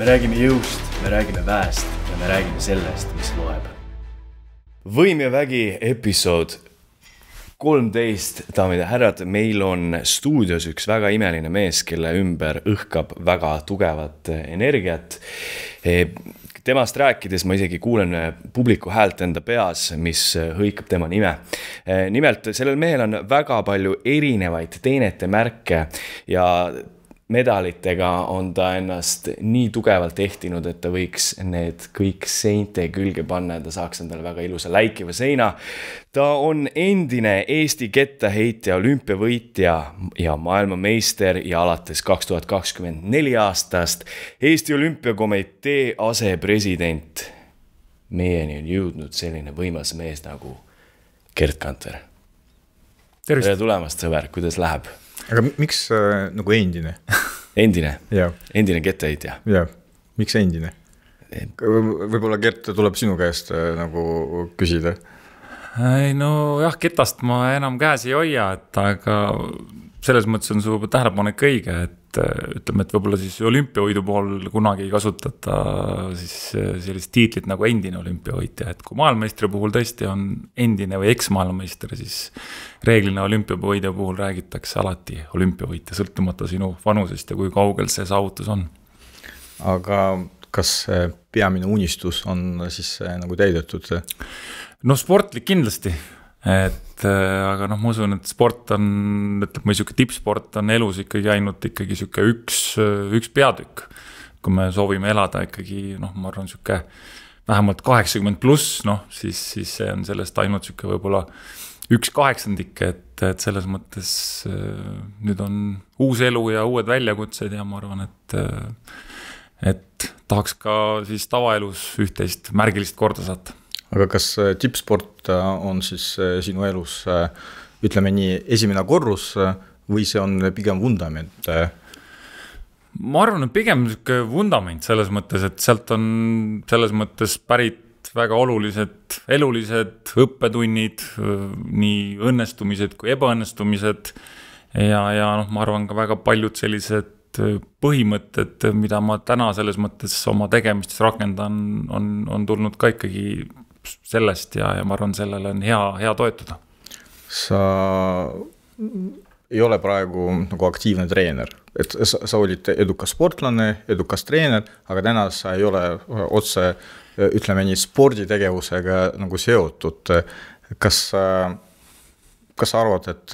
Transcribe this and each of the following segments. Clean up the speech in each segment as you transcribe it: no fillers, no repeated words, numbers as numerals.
Me räägime jõust, me räägime väest ja me räägime sellest, mis loeb. Võim ja vägi episood 13, daamid ja härrad, meil on stuudios üks väga imeline mees, kelle ümber õhkab väga tugevat energiat. Temast rääkides ma isegi kuulen publiku häält enda peas, mis hõikab tema nime. Nimelt, sellel mehel on väga palju erinevaid teenete märke ja medalitega on ta ennast nii tugevalt ehtinud, et ta võiks need kõik seinte külge panna ja ta saaks endale väga ilusa läikiva seina. Ta on endine Eesti kettaheitja olümpiavõitja ja maailmameister ja alates 2024 aastast Eesti olümpiakomitee asepresident. Meieni on jõudnud selline võimas mees nagu Gert Kanter. Tere tulemast, sõber, kuidas läheb? Aga miks nagu endine? Endine? Jah. Endine kettaheitja? Jah, miks endine? Võib-olla Gert tuleb sinu käest nagu küsida. Ei, no jah, ketast ma enam käes ei hoia, aga selles mõttes on su tähelepanek õige, et ütleme, et võib-olla siis olümpiavõidu puhul kunagi ei kasutata siis sellist tiitlit nagu endine olümpiavõitja, et kui maailmameistri puhul tõesti on endine või eks-maailmameister, siis reeglina olümpiavõitja puhul räägitakse alati olümpiavõitja, sõltumata sinu vanusest ja kui kaugel see saavutus on. Aga kas peamine unistus on siis nagu täidetud? No sportlik kindlasti. Aga ma usun, et sport on, ütleb ma siuke tippsport on elus ikkagi ainult ikkagi siuke üks peatükk. Kui me soovime elada ikkagi, ma arvan siuke vähemalt 80+, siis see on sellest ainult siuke võibolla 1/8, et selles mõttes nüüd on uus elu ja uued väljakutsed ja ma arvan, et tahaks ka siis tavaelus üht-teist märgilist korda saata. Aga kas tippsport on siis sinu elus, ütleme nii, esimene korrus või see on pigem vundament? Ma arvan, et pigem vundament selles mõttes, et sealt on selles mõttes pärit väga olulised elulised õppetunnid, nii õnnestumised kui ebaõnnestumised ja ma arvan ka väga paljud sellised põhimõtted, mida ma täna selles mõttes oma tegemistes rakendan, on tulnud ka ikkagi sellest ja ma arvan, sellele on hea toetuda. Sa ei ole praegu nagu aktiivne treener, et sa olid edukas sportlane, edukas treener, aga täna sa ei ole otse, ütleme nii, sporditegevusega nagu seotud. Kas sa arvad, et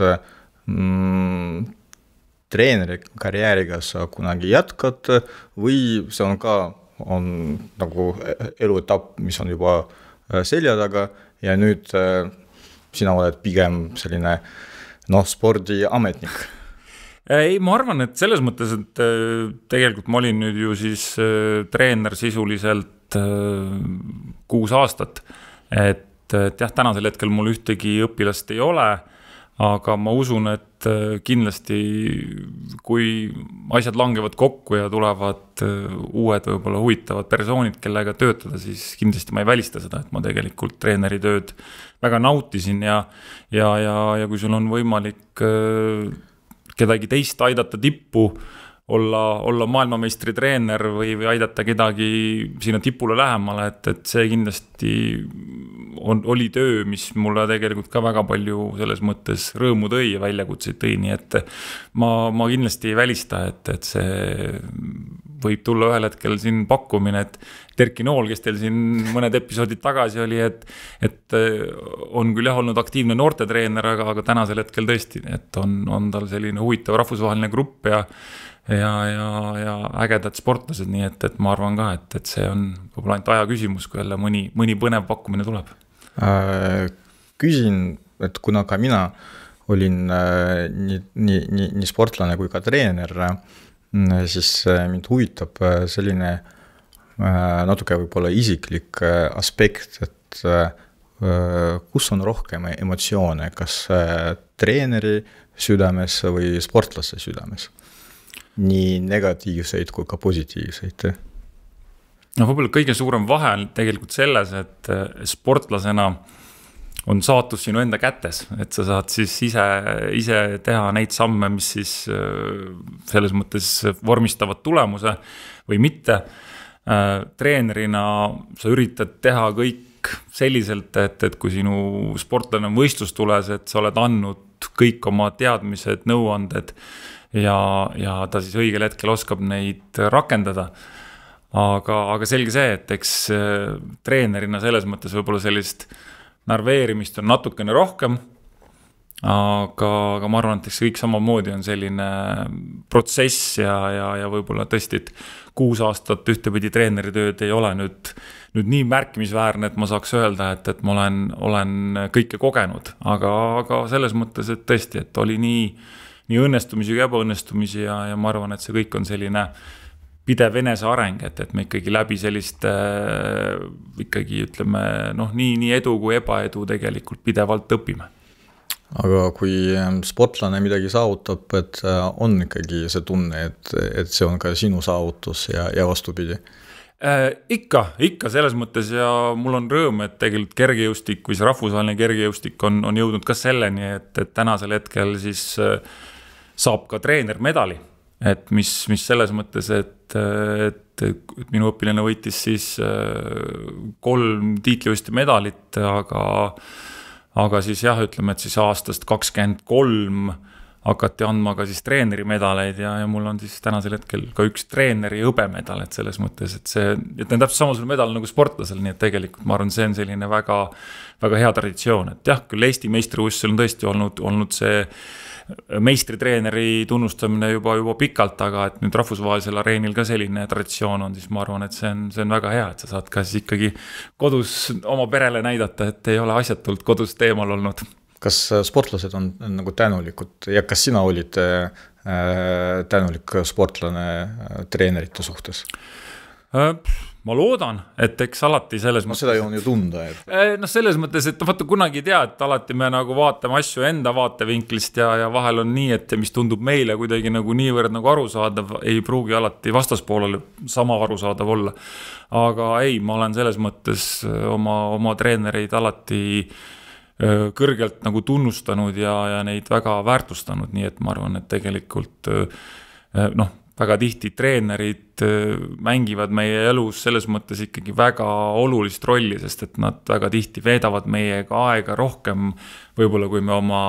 treeneri karjääriga sa kunagi jätkad või see on nagu eluetapp, mis on juba selja taga ja nüüd sina oled pigem selline spordiametnik? Ei, ma arvan, et selles mõttes, et tegelikult ma olin nüüd ju siis treener sisuliselt 6 aastat, et jah, tänasel hetkel mul ühtegi õpilast ei ole, aga ma usun, et kindlasti kui asjad langevad kokku ja tulevad uued võib-olla huvitavad persoonid, kellega töötada, siis kindlasti ma ei välista seda, et ma tegelikult treeneri tööd väga nautisin ja kui sul on võimalik kedagi teist aidata tippu, olla maailmameistri treener või aidata kedagi sinna tipule lähemale, et see kindlasti oli töö, mis mulle tegelikult ka väga palju selles mõttes rõõmu tõi ja väljakutseid tõi, nii et ma kindlasti ei välista, et see võib tulla ühel hetkel siin pakkumine, et Terki Nool, kes teil siin mõned episoodid tagasi oli, et on küll jah olnud aktiivne noortetreener, aga tänasel hetkel tõesti, et on tal selline huvitav rahvusvaheline grupp ja ägedad sportlased, nii et ma arvan ka, et see on võib-olla ainult aja küsimus, kui jälle mõni põnev pakkumine tuleb. Küsin, et kuna ka mina olin nii sportlane kui ka treener, siis mind huvitab selline natuke võib-olla isiklik aspekt, et kus on rohkem emotsioone, kas treeneri südames või sportlase südames? Nii negatiivseid kui ka positiivseid. Võib-olla kõige suurem vahe on tegelikult selles, et sportlasena on saatus sinu enda kätes, et sa saad siis ise teha neid samme, mis siis selles mõttes vormistavad tulemuse või mitte. treenerina sa üritad teha kõik selliselt, et kui sinu sportlane on võistlustules, et sa oled andnud kõik oma teadmised, nõuanded ja ta siis õigel hetkel oskab neid rakendada. Aga selge see, et eks treenerina selles mõttes võib-olla sellist narveerimist on natukene rohkem, aga ma arvan, et eks kõik samamoodi on selline protsess ja võib-olla tõesti, et 6 aastat ühtepidi treeneritööd ei ole nüüd nii märkimisväärne, et ma saaks öelda, et ma olen kõike kogenud, aga selles mõttes, et tõesti, et oli nii õnnestumisi kui ebaõnnestumisi ja ma arvan, et see kõik on selline pidev enese areng, et me ikkagi läbi selliste ikkagi ütleme, nii edu kui ebaedu tegelikult pidevalt õpime. Aga kui sportlane midagi saavutab, et on ikkagi see tunne, et see on ka sinu saavutus ja vastupidi? Ikka selles mõttes ja mul on rõõm, et tegelikult kergejõustik või see rahvusvaheline kergejõustik on jõudnud ka selleni, et tänasel hetkel siis saab ka treener medali, et mis selles mõttes, et minu õpilane võitis siis 3 tiitlivõistluste medalit, aga siis jah, ütleme, et siis aastast 23 hakati andma ka siis treeneri medaleid ja mul on siis tänasel hetkel ka üks treeneri hõbemedal, et selles mõttes, et need on täpselt samasugune medal nagu sportlasel, nii et tegelikult ma arvan, see on selline väga, väga hea traditsioon, et jah, küll Eesti meistrivõistlusel on tõesti olnud see meistritreeneri tunnustamine juba pikalt, aga et nüüd rahvusvahelisel areenil ka selline traditsioon on, siis ma arvan, et see on väga hea, et sa saad ka siis ikkagi kodus oma perele näidata, et ei ole asjatult kodus teemal olnud. Kas sportlased on nagu tänulikud ja kas sina olid tänulik sportlane treenerite suhtes? Ma loodan, et eks alati selles mõttes... Seda on ju tunda. Selles mõttes, et vaata kunagi ei tea, et alati me nagu vaatame asju enda vaatevinklist ja vahel on nii, et mis tundub meile kuidagi nagu niivõrd nagu arusaadav, ei pruugi alati vastaspoolele sama arusaadav olla. Aga ei, ma olen selles mõttes oma treenereid alati kõrgelt nagu tunnustanud ja neid väga väärtustanud, nii et ma arvan, et tegelikult väga tihti treenerid mängivad meie elus selles mõttes ikkagi väga olulist rolli, sest et nad väga tihti veedavad meiega aega rohkem, võib-olla kui me oma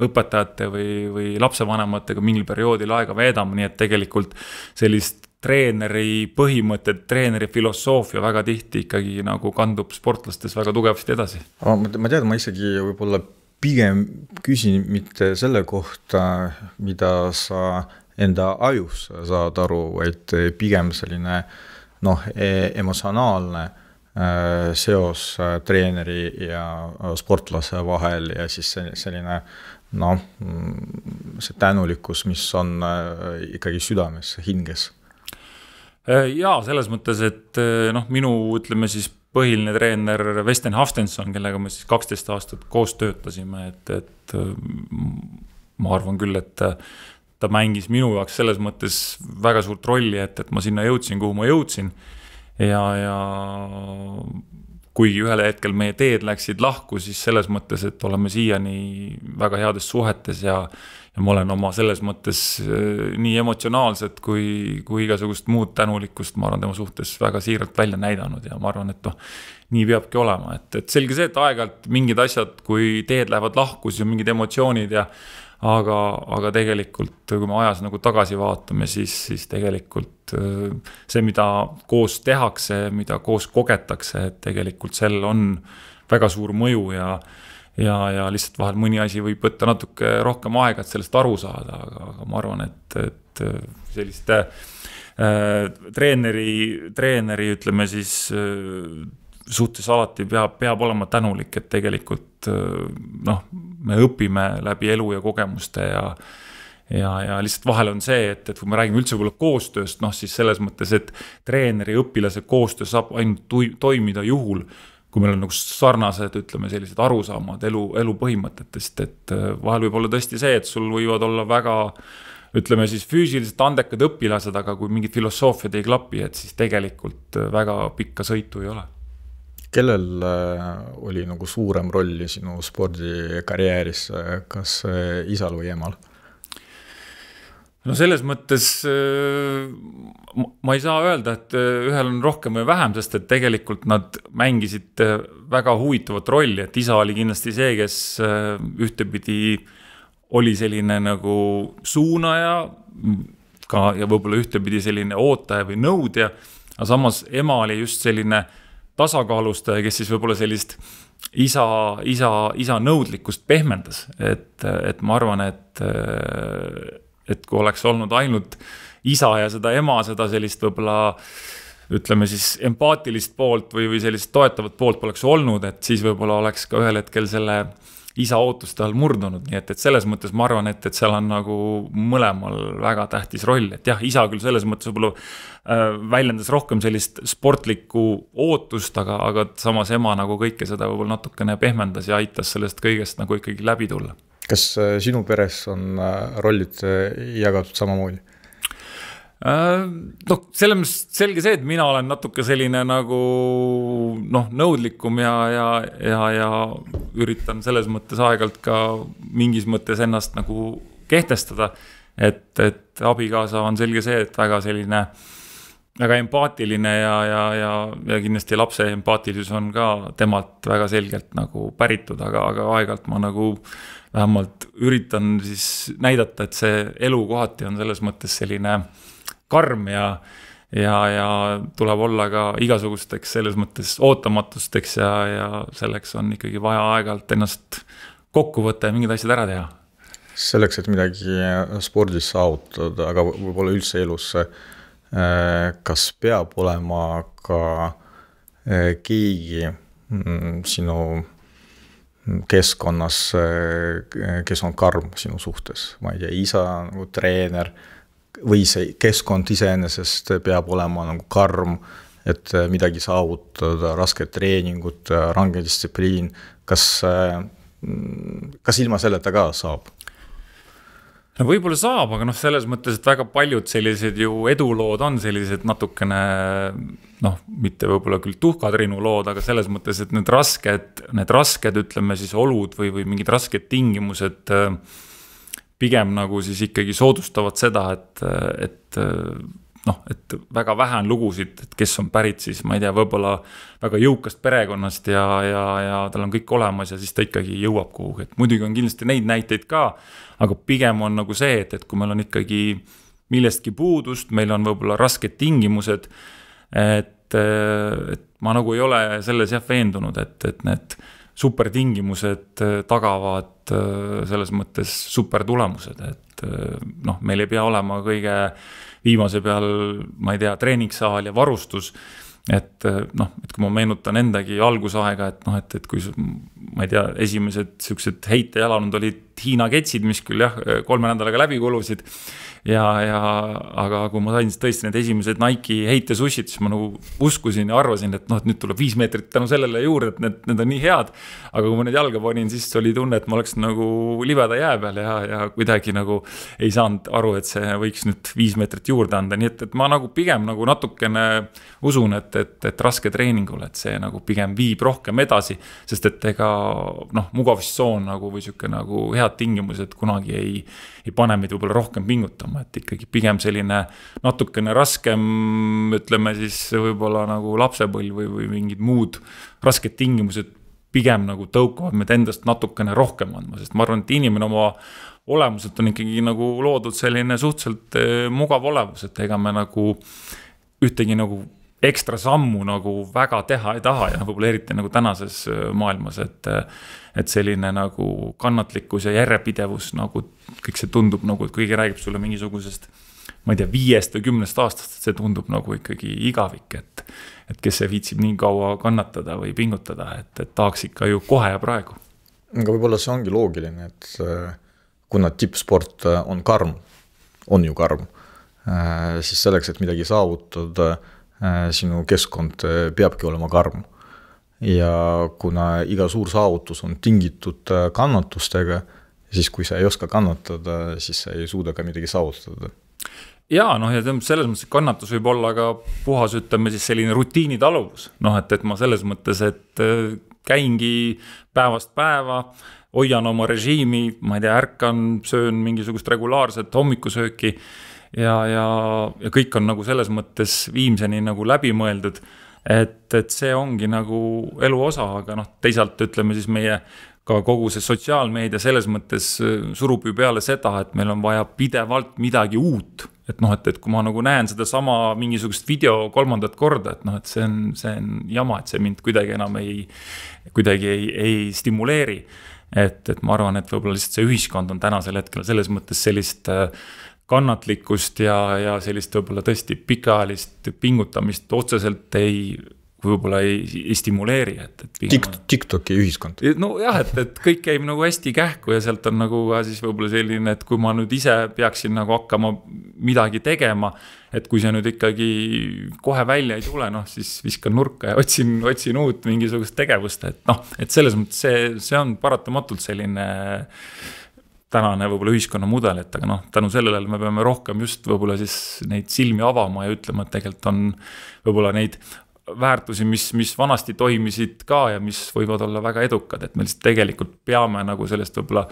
õpetajate või lapsevanematega mingil perioodil aega veedame, nii et tegelikult sellist treeneri põhimõtted, treeneri filosoofia väga tihti ikkagi nagu kandub sportlastes väga tugevasti edasi. Ma tean, ma isegi võib-olla pigem küsin mitte selle kohta, mida sa enda ajus saad aru, vaid pigem selline emotsionaalne seos treeneri ja sportlase vahel ja siis selline see tänulikkus, mis on ikkagi südames, hinges. Jaa, selles mõttes, et minu ütleme siis põhiline treener Vesten Haftenson, kellega me siis 12 aastat koos töötasime, et ma arvan küll, et ta mängis minu jaoks selles mõttes väga suurt rolli, et ma sinna jõudsin, kuhu ma jõudsin ja kuigi ühel hetkel meie teed läksid lahku, siis selles mõttes, et oleme siiani väga heades suhetes ja ma olen oma selles mõttes nii emotsionaalset kui igasugust muud tänulikkust, ma arvan, tema suhtes väga siiralt välja näidanud ja ma arvan, et nii peabki olema, et selge see, et aeg-ajalt mingid asjad, kui teed lähevad lahku, siis on mingid emotsioonid aga tegelikult, kui me ajas nagu tagasi vaatame, siis tegelikult see, mida koos tehakse, mida koos kogetakse, et tegelikult sellel on väga suur mõju ja lihtsalt vahel mõni asi võib võtta natuke rohkem aega, et sellest aru saada, aga ma arvan, et selliste treeneri ütleme siis suhtes alati peab olema tänulik, et tegelikult me õpime läbi elu ja kogemuste ja lihtsalt vahel on see, et kui me räägime üldse võib-olla koostööst, siis selles mõttes, et treeneri ja õpilase koostöö saab ainult toimida juhul, kui meil on nagu sarnased, ütleme sellised arusaamad elu põhimõtetest, et vahel võib olla tõesti see, et sul võivad olla väga ütleme siis füüsiliselt andekad õpilased, aga kui mingid filosoofiad ei klapi, et siis tegelikult väga pikka sõitu ei ole. Kellel oli nagu suurem rolli sinu spordikarjääris, kas isal või emal? no selles mõttes ma ei saa öelda, et ühel on rohkem või vähem, sest et tegelikult nad mängisid väga huvitavat rolli, et isa oli kindlasti see, kes ühtepidi oli selline nagu suunaja ka ja võib-olla ühtepidi selline ootaja või nõudja, aga samas ema oli just selline tasakaalustaja, kes siis võib-olla sellist isa nõudlikkust pehmendas, et ma arvan, et kui oleks olnud ainult isa ja seda ema, seda sellist võib-olla ütleme siis empaatilist poolt või sellist toetavat poolt poleks olnud, et siis võib-olla oleks ka ühel hetkel selle isa ootuste all murdunud, nii et selles mõttes ma arvan, et seal on nagu mõlemal väga tähtis roll, et jah, isa küll selles mõttes võib-olla väljendas rohkem sellist sportlikku ootust, aga samas ema nagu kõike seda võib-olla natukene pehmendas ja aitas sellest kõigest nagu ikkagi läbi tulla. Kas sinu peres on rollid jagatud samamoodi? No selles selge see, et mina olen natuke selline nagu nõudlikum ja üritan selles mõttes aegalt ka mingis mõttes ennast nagu kehtestada, et abikaasa on selge see, et väga selline väga empaatiline ja kindlasti lapse empaatilisus on ka temalt väga selgelt nagu päritud, aga aegalt ma nagu vähemalt üritan siis näidata, et see elu kohati on selles mõttes selline karm ja tuleb olla ka igasugusteks selles mõttes ootamatusteks ja selleks on ikkagi vaja aegalt ennast kokku võtta ja mingid asjad ära teha. Selleks, et midagi spordis saavutada, aga võib-olla üldse elus, kas peab olema ka keegi sinu keskkonnas, kes on karm sinu suhtes, ma ei tea, isa, nagu treener, või see keskkond iseenesest peab olema nagu karm, et midagi saavutada, rasked treeningud, range distsipliin, kas ilma selleta ka saab? No võib-olla saab, aga selles mõttes, et väga paljud sellised ju edulood on sellised natukene, mitte võib-olla küll tuhkatrinu lood, aga selles mõttes, et need rasked, ütleme siis olud või mingid rasked tingimused pigem nagu siis ikkagi soodustavad seda, et väga vähe on lugusid, et kes on pärit siis, ma ei tea, võib-olla väga jõukast perekonnast ja tal on kõik olemas ja siis ta ikkagi jõuab kuhugi, et muidugi on kindlasti neid näiteid ka, aga pigem on nagu see, et kui meil on ikkagi millestki puudust, meil on võib-olla rasked tingimused, et ma nagu ei ole selles veendunud, et need supertingimused tagavad selles mõttes supertulemused, et meil ei pea olema kõige viimase peal, ma ei tea, treeningsaal ja varustus, et kui ma meenutan endagi algusaega, et kui ma ei tea, esimesed sellised heitejalanud olid Hiina ketsid, mis küll 3 nädalaga läbi kulusid aga kui ma sain tõesti need esimesed Nike heitesussid, siis ma nagu uskusin ja arvasin, et nüüd tuleb 5 meetrit tänu sellele juurde, et need on nii head, aga kui ma need jalga panin, siis oli tunne, et ma oleks nagu libeda jää peal ja kuidagi nagu ei saanud aru, et see võiks nüüd 5 meetrit juurde anda, nii et ma nagu pigem nagu natukene usun, et raske treeningul, et see nagu pigem viib rohkem edasi, sest et ega mugavustsoon nagu või siuke nagu head tingimused kunagi ei pane meid võib-olla rohkem pingutama, et ikkagi pigem selline natukene raskem, ütleme siis võib-olla nagu lapsepõlv või mingid muud rasked tingimused pigem nagu tõukavad meid endast natukene rohkem andma, sest ma arvan, et inimene oma olemuselt on ikkagi nagu loodud selline suhteliselt mugav olevus, et ega me nagu ühtegi nagu ekstra sammu nagu väga teha ei taha ja võib-olla eriti nagu tänases maailmas, et selline nagu kannatlikkus ja järjepidevus nagu kõik see tundub nagu, et kõigi räägib sulle mingisugusest, ma ei tea, 5 või 10 aastast, et see tundub nagu ikkagi igavik, et kes see viitsib nii kaua kannatada või pingutada, et tahaks ikka ju kohe ja praegu. Aga võib-olla see ongi loogiline, et kuna tippsport on karm, on ju karm, siis selleks, et midagi saavutada, sinu keskkond peabki olema karm. Ja kuna iga suur saavutus on tingitud kannatustega, siis kui sa ei oska kannatada, siis sa ei suuda ka midagi saavutada. Ja ja selles mõttes kannatus võib olla ka puhas, ütleme siis selline rutiinitaluvus. Et ma selles mõttes, et käingi päevast päeva, hoian oma režiimi, ma ei tea, ärkan, söön mingisugust regulaarset hommikusööki ja kõik on nagu selles mõttes viimseni nagu läbi mõeldud, et see ongi nagu elu osa, aga noh, teisalt ütleme siis meie ka kogu see sotsiaalmeedia selles mõttes surub ju peale seda, et meil on vaja pidevalt midagi uut, et noh, et kui ma nagu näen seda sama mingisugust video 3. korda, et noh, et see on jama, et see mind kuidagi enam ei stimuleeri. Et ma arvan, et võib-olla lihtsalt see ühiskond on tänasel hetkel selles mõttes sellist kannatlikkust ja sellist võib-olla tõesti pikaajalist pingutamist otseselt võib-olla ei stimuleeri. TikToki ühiskond. No jah, et kõik käib nagu hästi kähku ja sealt on nagu siis võib-olla selline, et kui ma nüüd ise peaksin nagu hakkama midagi tegema, et kui see nüüd ikkagi kohe välja ei tule, noh siis viskan nurka ja otsin uut mingisugust tegevust, et noh, et selles mõttes see on paratamatult selline tänane võib-olla ühiskonna mudel, et aga noh, tänu sellele me peame rohkem just võib-olla siis neid silmi avama ja ütlema, et tegelikult on võib-olla neid väärtusi, mis vanasti toimisid ka ja mis võivad olla väga edukad, et me lihtsalt tegelikult peame nagu sellest võib-olla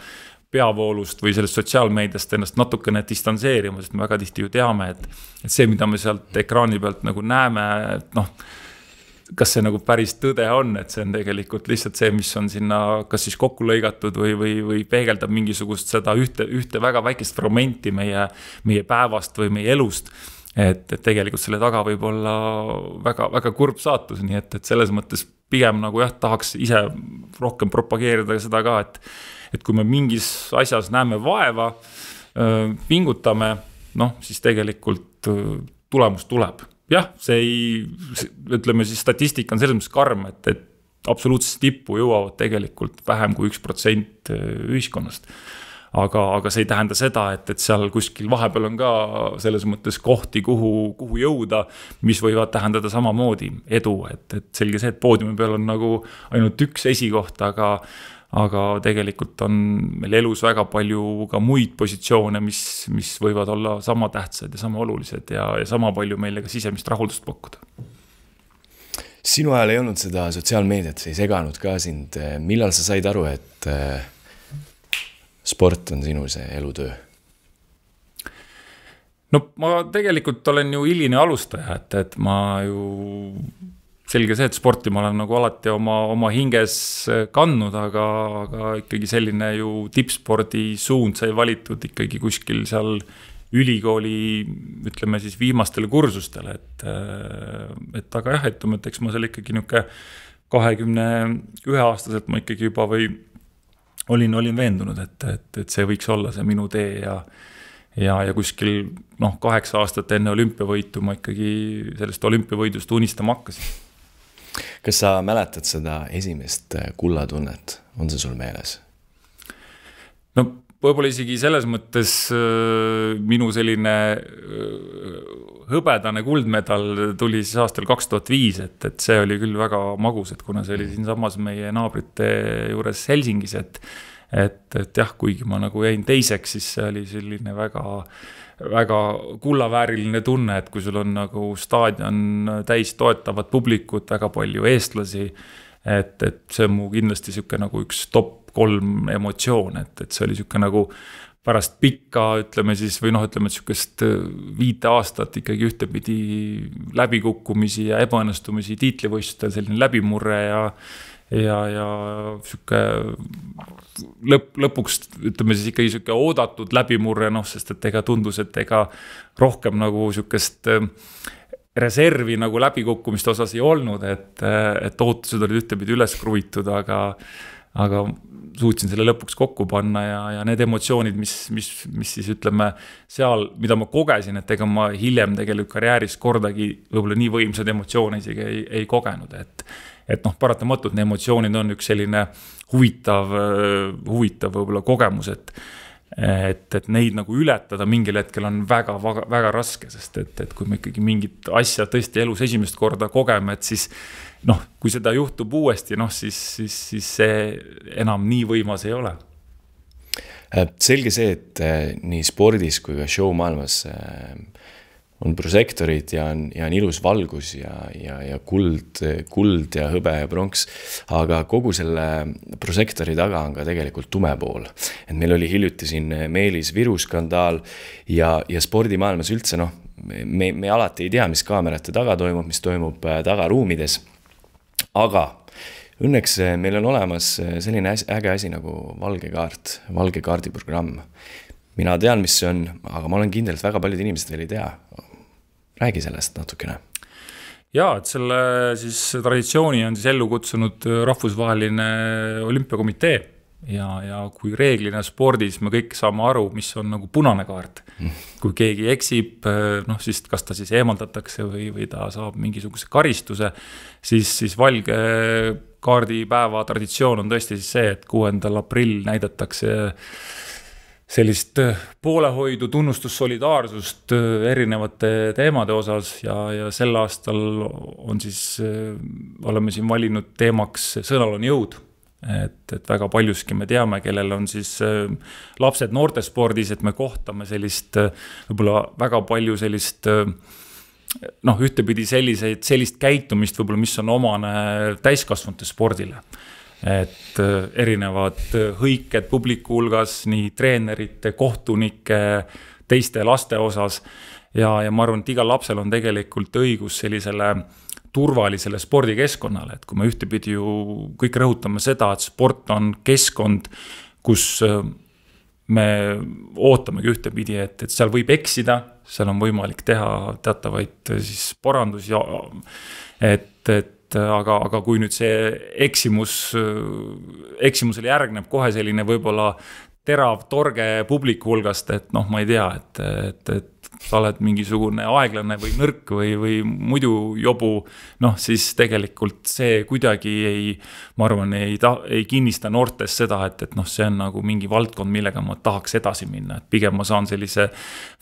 peavoolust või sellest sotsiaalmeediast ennast natukene distantseerima, sest me väga tihti ju teame, et see, mida me sealt ekraani pealt nagu näeme, et noh, kas see nagu päris tõde on, et see on tegelikult lihtsalt see, mis on sinna kas siis kokku lõigatud või peegeldab mingisugust seda ühte väga väikest fragmenti meie päevast või meie elust, et tegelikult selle taga võib olla väga, väga kurb saatus, nii et selles mõttes pigem nagu jah, tahaks ise rohkem propageerida seda ka, et kui me mingis asjas näeme vaeva, pingutame, noh, siis tegelikult tulemus tuleb. Jah, ütleme siis statistika on selles mõttes karm, et absoluutselt tippu jõuavad tegelikult vähem kui 1% ühiskonnast. Aga see ei tähenda seda, et seal kuskil vahepeal on ka selles mõttes kohti, kuhu jõuda, mis võivad tähendada samamoodi edu, et selge see, et poodiumi peal on nagu ainult üks esikoht, aga tegelikult on meil elus väga palju ka muid positsioone, mis võivad olla sama tähtsad ja sama olulised ja sama palju meile ka sisemist rahuldust pakkuda. Sinu ajal ei olnud seda sotsiaalmeediat, see ei seganud ka sind. Millal sa said aru, et sport on sinu see elutöö? No ma tegelikult olen ju hiline alustaja, et ma ju selge see, et sporti ma olen nagu alati oma hinges kandnud, aga ikkagi selline ju tippspordi suund sai valitud ikkagi kuskil seal ülikooli, ütleme siis viimastele kursustele, et aga jah, eks ma seal ikkagi niuke 21-aastaselt ma ikkagi juba olin veendunud, et see võiks olla see minu tee ja kuskil 8 aastat enne olümpiavõitu ma ikkagi sellest olümpiavõidust unistama hakkasin. Kas sa mäletad seda esimest kullatunnet? On see sul meeles? No võib-olla isegi selles mõttes minu selline hõbedane kuldmedal tuli siis aastal 2005, et see oli küll väga magus, et kuna see oli siin samas meie naabrite juures Helsingis, et jah, kuigi ma nagu jäin teiseks, siis see oli selline väga kullavääriline tunne, et kui sul on nagu staadion täis toetavat publikut, väga palju eestlasi, et see on mu kindlasti siuke nagu üks top 3 emotsioon, et see oli siuke nagu pärast pikka, ütleme siis, või ütleme siukest 5 aastat ikkagi ühtepidi läbikukkumisi ja ebaõnnestumisi tiitlivõistlustel, selline läbimurre ja siuke lõpuks, ütleme siis ikkagi siuke oodatud läbimurre, sest et ega tundus, et ega rohkem nagu siukest reservi nagu läbikukkumiste osas ei olnud, et ootused olid ühtepidi üles kruvitud, aga suutsin selle lõpuks kokku panna ja need emotsioonid, mis siis ütleme seal, mida ma kogesin, et ega ma hiljem tegelikult karjääris kordagi võib-olla nii võimsad emotsioone isegi ei kogenud, et paratamatult need emotsioonid on üks selline huvitav võib-olla kogemus, et neid nagu ületada mingil hetkel on väga, väga, väga raske, sest et kui me ikkagi mingit asja tõesti elus esimest korda kogeme, et siis kui seda juhtub uuesti, siis see enam nii võimas ei ole. Selge see, et nii spordis kui ka show maailmas on prožektorid ja on ilus valgus ja kuld ja hõbe ja pronks, aga kogu selle prožektori taga on ka tegelikult tume pool. Et meil oli hiljuti siin Meelis Viru skandaal ja spordimaailmas üldse, me alati ei tea, mis kaamerate taga toimub, mis toimub tagaruumides, aga õnneks meil on olemas selline äge asi nagu valge kaardi programm. Mina tean, mis see on, aga ma olen kindel, et väga paljud inimesed veel ei tea. Räägi sellest natukene. Jaa, et selle siis traditsiooni on siis ellu kutsunud rahvusvaheline olümpiakomitee ja kui reeglina spordis me kõik saame aru, mis on nagu punane kaart. Kui keegi eksib, siis kas ta siis eemaldatakse või ta saab mingisuguse karistuse, siis valge kaardipäeva traditsioon on tõesti siis see, et 6. aprill näidatakse sellist poolehoidu, tunnustus, solidaarsust erinevate teemade osas ja sel aastal on siis, oleme siin valinud teemaks sõnal on jõud. Et väga paljuski me teame, kellel on siis lapsed noortespordis, et me kohtame sellist, võib-olla väga palju sellist, ühtepidi sellist käitumist, võib-olla mis on omane täiskasvanute spordile. Et erinevad hõiked publiku hulgas, nii treenerite, kohtunike, teiste laste osas ja ma arvan, et igal lapsel on tegelikult õigus sellisele turvalisele spordikeskkonnale, et kui me ühtepidi ju kõik rõhutame seda, et sport on keskkond, kus me ootamegi ühtepidi, et seal võib eksida, seal on võimalik teha teatavaid siis parandusi, aga kui nüüd see eksimusele järgneb kohe selline võib-olla terav torge publiku hulgast, et ma ei tea, et sa oled mingisugune aeglane või nõrk või muidu jobu, siis tegelikult see kuidagi ma arvan, ei kinnista noortes seda, et see on nagu mingi valdkond, millega ma tahaks edasi minna, et pigem ma saan sellise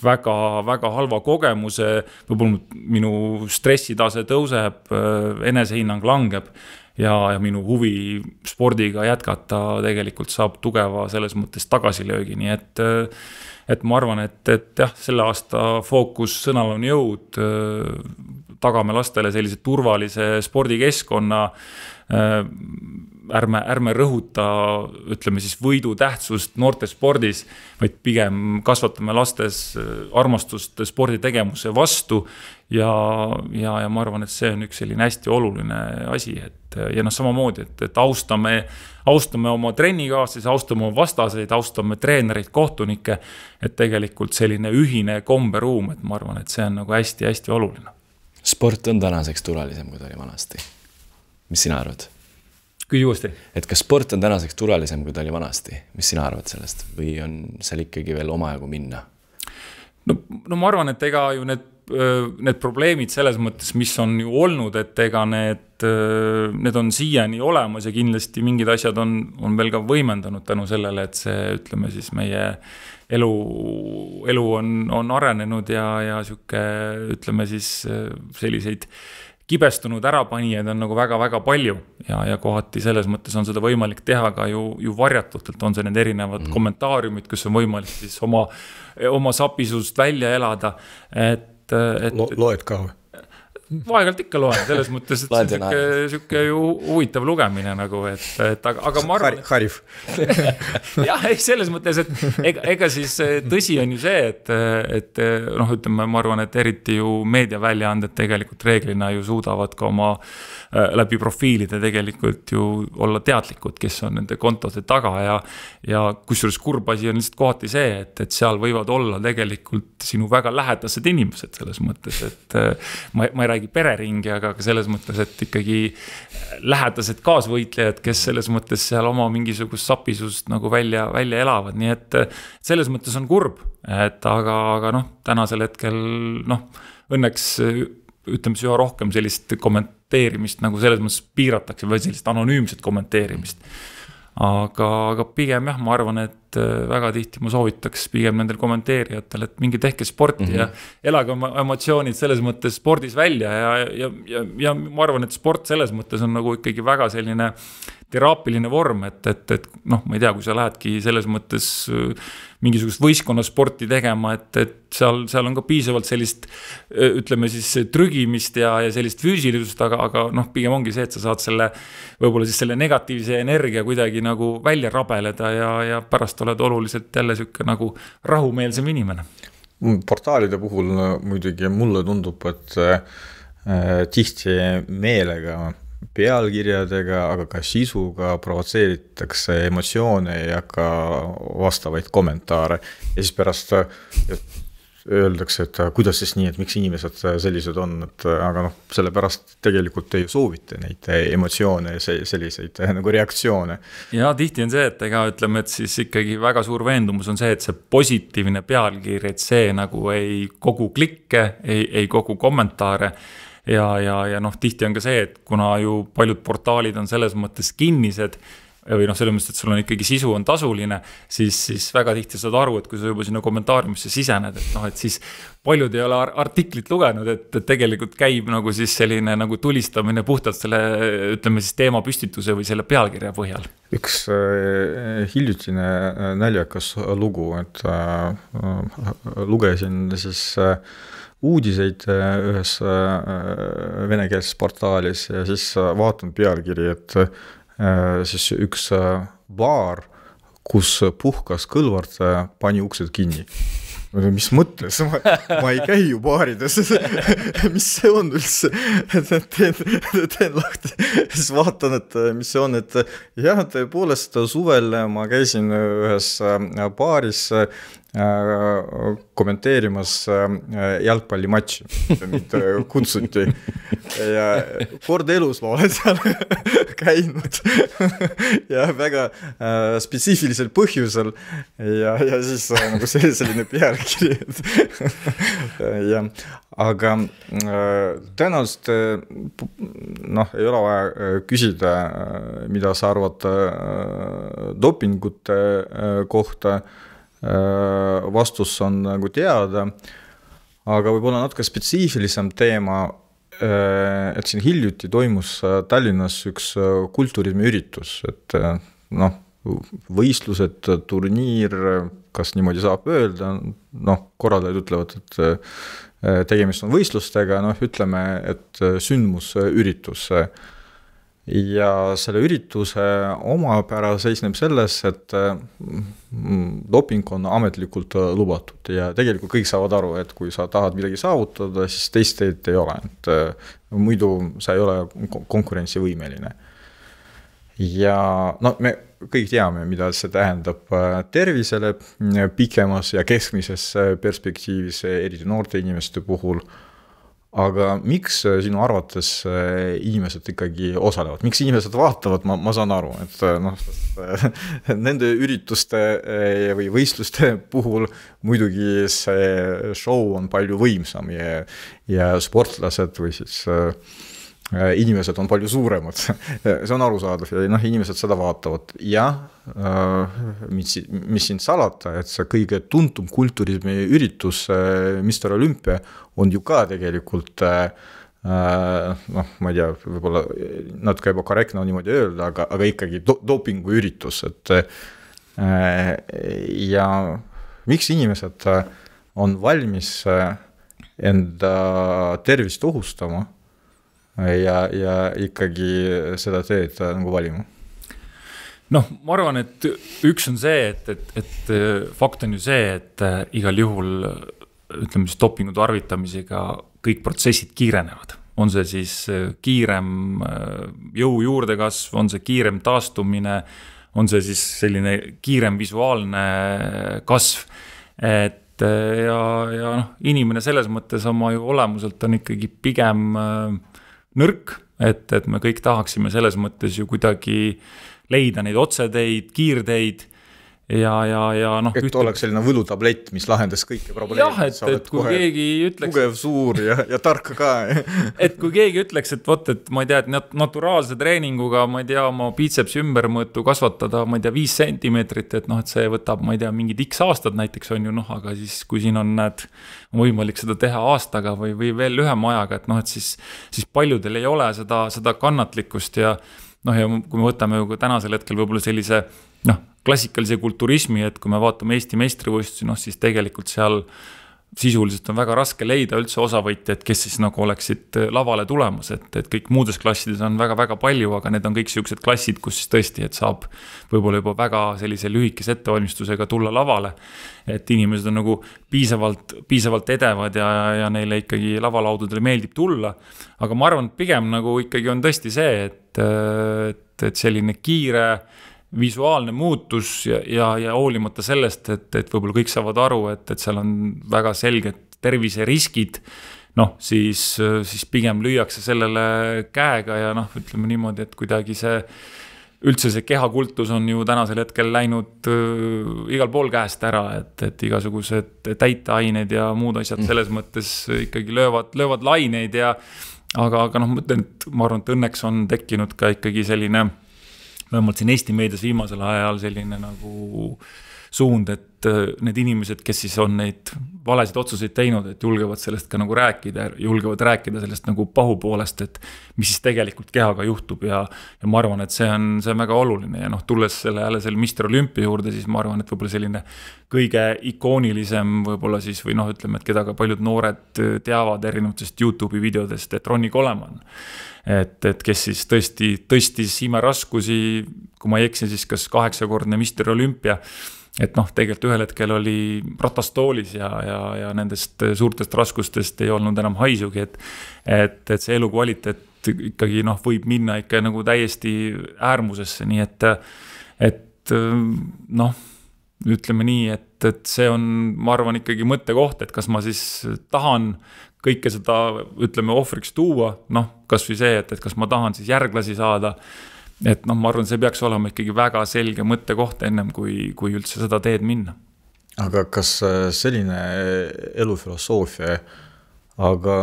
väga, väga halva kogemuse, võib-olla minu stressitase tõuseb, enesehinnang langeb ja minu huvi spordiga jätkata tegelikult saab tugeva selles mõttes tagasilöögi, nii et ma arvan, et jah, selle aasta fookus sõnal on jõud, tagame lastele sellise turvalise spordikeskkonna, ärme rõhuta, ütleme siis võidu tähtsust noorte spordis, vaid pigem kasvatame lastes armastust sporditegevuse vastu ja ma arvan, et see on üks selline hästi oluline asi, ja samamoodi, et austame oma trennikaaslasi, austame oma vastaseid, austame treenereid, kohtunikke, et tegelikult selline ühine komberuum, et ma arvan, et see on nagu hästi-hästi oluline. Sport on tänaseks turvalisem, kui ta oli vanasti. Mis sina arvad? Küsi uuesti. Et kas sport on tänaseks turvalisem, kui ta oli vanasti? Mis sina arvad sellest? Või on seal ikkagi veel omajagu minna? No ma arvan, et ega ju need probleemid selles mõttes, mis on ju olnud, et ega need on siiani olemas ja kindlasti mingid asjad on veel ka võimendanud tänu sellele, et see, ütleme siis meie elu on arenenud ja siuke, ütleme siis selliseid kibestunud ärapanijaid on nagu väga-väga palju ja kohati selles mõttes on seda võimalik teha ka ju varjatult, et on see need erinevad kommentaariumid, kus on võimalik siis oma sapisust välja elada, Loed ka või? Vaegalt ikka loen, selles mõttes, et see on siuke ju huvitav lugemine nagu, aga ma arvan... Harif. Jah, selles mõttes, et ega siis tõsi on ju see, et ütleme, ma arvan, et eriti ju meediaväljaanded tegelikult reeglina ju suudavad ka oma läbi profiilide tegelikult ju olla teadlikud, kes on nende kontode taga ja kusjuures kurb asi on lihtsalt kohati see, et seal võivad olla tegelikult sinu väga lähedased inimesed selles mõttes, et ma ei räägi pereringi, aga selles mõttes, et ikkagi lähedased kaasvõitlejad, kes selles mõttes seal oma mingisugust sapisust nagu välja elavad, nii et selles mõttes on kurb, aga tänasel hetkel õnneks ütleme üha rohkem sellist kommenteerimist nagu selles mõttes piiratakse või sellist anonüümset kommenteerimist. Aga pigem jah, ma arvan, et väga tihti ma soovitaks pigem nendel kommenteerijatel, et mingi tehke sporti ja elage oma emotsioonid selles mõttes spordis välja ja ma arvan, et sport selles mõttes on nagu ikkagi väga selline teraapiline vorm, et noh, ma ei tea, kui sa lähedki selles mõttes mingisugust võistkonnasporti tegema, et seal on ka piisavalt sellist, ütleme siis trügimist ja sellist füüsilisust, aga noh, pigem ongi see, et sa saad võib-olla siis selle negatiivse energia kuidagi nagu välja rabeleda ja pärast oled oluliselt jälle siuke nagu rahumeelsem inimene. Portaalide puhul muidugi mulle tundub, et tihti meelega pealkirjadega, aga ka sisuga provotseeritakse emotsioone ja ka vastavaid kommentaare. Ja siis pärast öeldakse, et kuidas siis nii, et miks inimesed sellised on, aga noh, sellepärast tegelikult ei soovita neid emotsioone ja selliseid nagu reaktsioone. Ja tihti on see, et ütleme, et siis ikkagi väga suur veendumus on see, et see positiivne pealkiri, et see nagu ei kogu klikke, ei kogu kommentaare ja noh, tihti on ka see, et kuna ju paljud portaalid on selles mõttes kinnised, või noh, selles mõttes, et sul on ikkagi sisu on tasuline, siis väga tihti saad aru, et kui sa juba sinna kommentaariumisse sisened, et noh, et siis paljud ei ole artiklit lugenud, et tegelikult käib nagu siis selline nagu tulistamine puhtalt selle, ütleme siis teemapüstituse või selle pealkirja põhjal. Üks hiljutine naljakas lugu, et lugesin siis uudiseid ühes venekeelses portaalis ja siis vaatan pealkiri, et siis üks baar, kus puhkas Kõlvart, pani uksed kinni. Mis mõttes? Ma ei käi ju baarides. Mis see on üldse? Teen lahti. Siis vaatan, et mis see on, et jah, tõepoolest suvel ma käisin ühes baaris kommenteerimas jalgpallimatši, mind kutsuti ja kord elus ma olen seal käinud ja väga spetsiifilisel põhjusel ja siis nagu selline pealkiri ja, aga tõenäoliselt noh, ei ole vaja küsida, mida sa arvad dopingute kohta. Vastus on nagu teada, aga võib-olla natuke spetsiifilisem teema, et siin hiljuti toimus Tallinnas üks kultuurismi üritus, et noh, võistlused, turniir, kas niimoodi saab öelda, noh, korraldajad ütlevad, et tegemist on võistlustega, noh, ütleme, et sündmus üritus. Ja selle ürituse omapära seisneb selles, et doping on ametlikult lubatud ja tegelikult kõik saavad aru, et kui sa tahad midagi saavutada, siis teist teed ei ole, et muidu sa ei ole konkurentsivõimeline. Ja no, me kõik teame, mida see tähendab tervisele pikemas ja keskmises perspektiivis, eriti noorte inimeste puhul. Aga miks sinu arvates inimesed ikkagi osalevad? Miks inimesed vaatavad? Ma saan aru, et noh, nende ürituste või võistluste puhul muidugi see show on palju võimsam ja sportlased või siis inimesed on palju suuremad. See on arusaadav ja noh, inimesed seda vaatavad. Ja mis siin salata, et see kõige tuntum kultuurismi üritus Mr. Olympia on ju ka tegelikult noh, ma ei tea, võib-olla natuke juba korrektne on niimoodi öelda, aga ikkagi dopingu üritus, et ja miks inimesed on valmis enda tervist ohustama ja ikkagi seda teed nagu valima? Noh, ma arvan, et üks on see, et fakt on ju see, et igal juhul ütleme siis dopingu tarvitamisega kõik protsessid kiirenevad. On see siis kiirem jõu juurdekasv, on see kiirem taastumine, on see siis selline kiirem visuaalne kasv. Et ja noh, inimene selles mõttes oma ju olemuselt on ikkagi pigem nõrk, et me kõik tahaksime selles mõttes ju kuidagi leida neid otseteid, kiirteid ja noh. Et oleks selline võlutablett, mis lahendas kõike probleemid. Jah, et kui keegi ütleks... Tugev, suur ja tark ka. Et kui keegi ütleks, et vot, et ma ei tea, et naturaalse treeninguga, ma ei tea, oma biitsepsi ümbermõõtu kasvatada, ma ei tea, 5 sentimeetrit, et noh, et see võtab, ma ei tea, mingid X aastad näiteks on ju, noh, aga siis kui siin on võimalik seda teha aastaga või veel lühema ajaga, et noh, et siis paljudel ei ole seda kannatlikkust ja noh, ja kui me võtame ju ka tänasel hetkel võib-olla sellise klassikalise kulturismi, et kui me vaatame Eesti meistrivõistlusi, siis tegelikult seal sisuliselt on väga raske leida üldse osavõitjad, kes siis nagu oleksid lavale tulemas, et kõik muudes klassides on väga-väga palju, aga need on kõik sellised klassid, kus siis tõesti, et saab võib-olla juba väga sellise lühikese ettevalmistusega tulla lavale, et inimesed on nagu piisavalt edevad ja neile ikkagi lavalaudadele meeldib tulla, aga ma arvan, et pigem nagu ikkagi on tõesti see, et selline kiire visuaalne muutus ja hoolimata sellest, et võib-olla kõik saavad aru, et seal on väga selged terviseriskid, siis pigem lüüakse sellele käega ja ütleme niimoodi, et kuidagi üldse see kehakultus on ju tänasel hetkel läinud igal pool käest ära, et igasugused täiteained ja muud asjad selles mõttes ikkagi löövad laineid aga ma mõtlen, et ma arvan, et õnneks on tekkinud ka ikkagi selline vähemalt siin Eesti meedias viimasel ajal selline nagu suund, et need inimesed, kes siis on neid valesid otsuseid teinud, et julgevad sellest ka nagu julgevad rääkida sellest nagu pahupoolest, et mis siis tegelikult kehaga juhtub ja ma arvan, et see on väga oluline ja tulles jälle selle Mr. Olympia juurde, siis ma arvan, et võib-olla selline kõige ikoonilisem võib-olla siis või ütleme, et keda ka paljud noored teavad erinevatest YouTube'i videodest, et Ronnie Coleman, et kes siis tõstis imeraskusi, kui ma ei eksi, siis kas 8-kordne Mr. Olympia, et tegelikult ühel hetkel oli ratastoolis ja nendest suurtest raskustest ei olnud enam haisugi, et see elukvaliteet ikkagi võib minna ikka nagu täiesti äärmusesse, nii et ütleme nii, et see on, ma arvan, ikkagi mõttekoht, et kas ma siis tahan kõike seda, ütleme, ohvriks tuua, kas või see, et kas ma tahan siis järglasi saada, et ma arvan, see peaks olema ikkagi väga selge mõttekoht ennem, kui üldse seda teed minna. Aga kas selline elufilosoofia, aga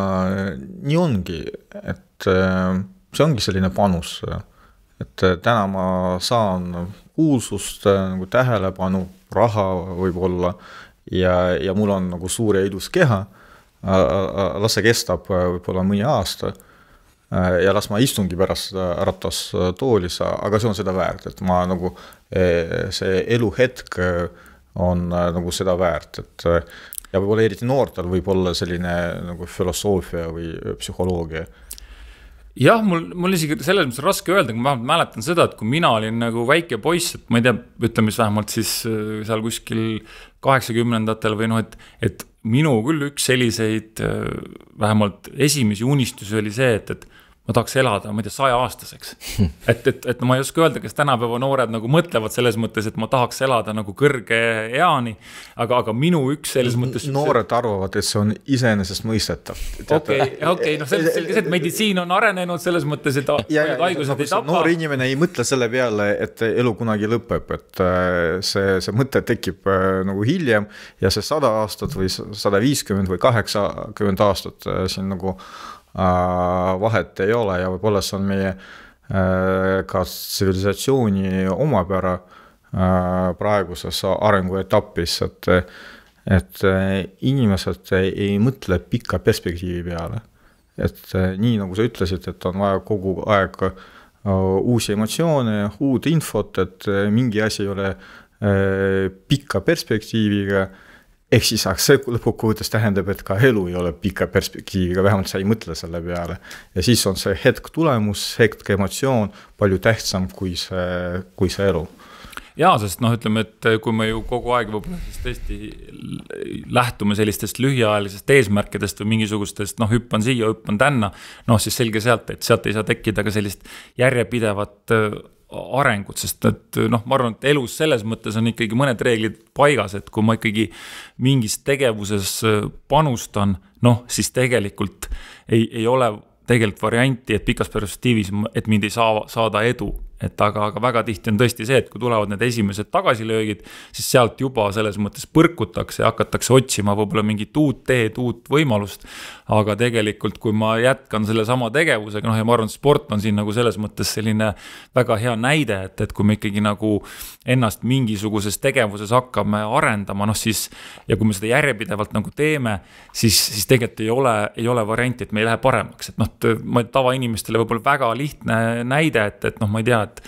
nii ongi, et see ongi selline panus, et täna ma saan kuulsust, nagu tähelepanu, raha võib-olla ja mul on nagu suur ja ilus keha, las see kestab võib-olla mõni aasta ja las ma istungi pärast ratas toolis, aga see on seda väärt, et ma nagu see eluhetk on nagu seda väärt, et ja võib-olla eriti noortel võib olla selline nagu filosoofia või psühholoogia. Jah, mul isegi selles mõttes raske öelda, kui ma mäletan seda, et kui mina olin nagu väike poiss, et ma ei tea, ütleme vähemalt siis seal kuskil 80-ndatel või et minu küll üks selliseid vähemalt esimesi unistusi oli see, et ma tahaks elada, ma ei tea, 100-aastaseks. Et ma ei oska öelda, kas tänapäeva noored nagu mõtlevad selles mõttes, et ma tahaks elada nagu kõrge eani, aga minu üks selles mõttes... Noored arvavad, et see on iseenesest mõistetav. Okei, selge see, et meditsiin on arenenud selles mõttes, et haigused ei tapa. Noor inimene ei mõtle selle peale, et elu kunagi lõpeb, et see mõte tekib nagu hiljem ja see 100 aastat või 150 või 80 aastat siin nagu vahet ei ole ja võib-olla see on meie ka tsivilisatsiooni omapära praeguses arenguetapis, et inimesed ei mõtle pika perspektiivi peale. Et nii nagu sa ütlesid, et on vaja kogu aeg uusi emotsioone, uut infot, et mingi asi ei ole pika perspektiiviga, ehk siis see lõpukokkuvõttes tähendab, et ka elu ei ole pika perspektiiviga, vähemalt sa ei mõtle selle peale. Ja siis on see hetk tulemus, hetk emotsioon palju tähtsam kui see elu. Jaa, sest ütleme, et kui me ju kogu aeg võib-olla siis tõesti lähtume sellistest lühiajalisest eesmärkidest või mingisugustest, hüppan siia, hüppan tänna, siis selge sealt, et sealt ei saa tekkida ka sellist järjepidevat arengut, sest et ma arvan, et elus selles mõttes on ikkagi mõned reeglid paigas, et kui ma ikkagi mingis tegevuses panustan, siis tegelikult ei ole tegelikult varianti, et pikas perspektiivis, et mind ei saada edu. et aga väga tihti on tõesti see, et kui tulevad need esimesed tagasilöögid, siis sealt juba selles mõttes põrkutakse ja hakatakse otsima võib-olla mingit uut teed, uut võimalust, aga tegelikult kui ma jätkan selle sama tegevusega, noh ja ma arvan, sport on siin nagu selles mõttes selline väga hea näide, et kui me ikkagi nagu ennast mingisuguses tegevuses hakkame arendama, noh siis ja kui me seda järjepidevalt nagu teeme, siis tegelikult ei ole varianti, et me ei lähe paremaks, et noh, ma tavainimestele võib-olla väga lihtne näide, et noh, ma ei tea, et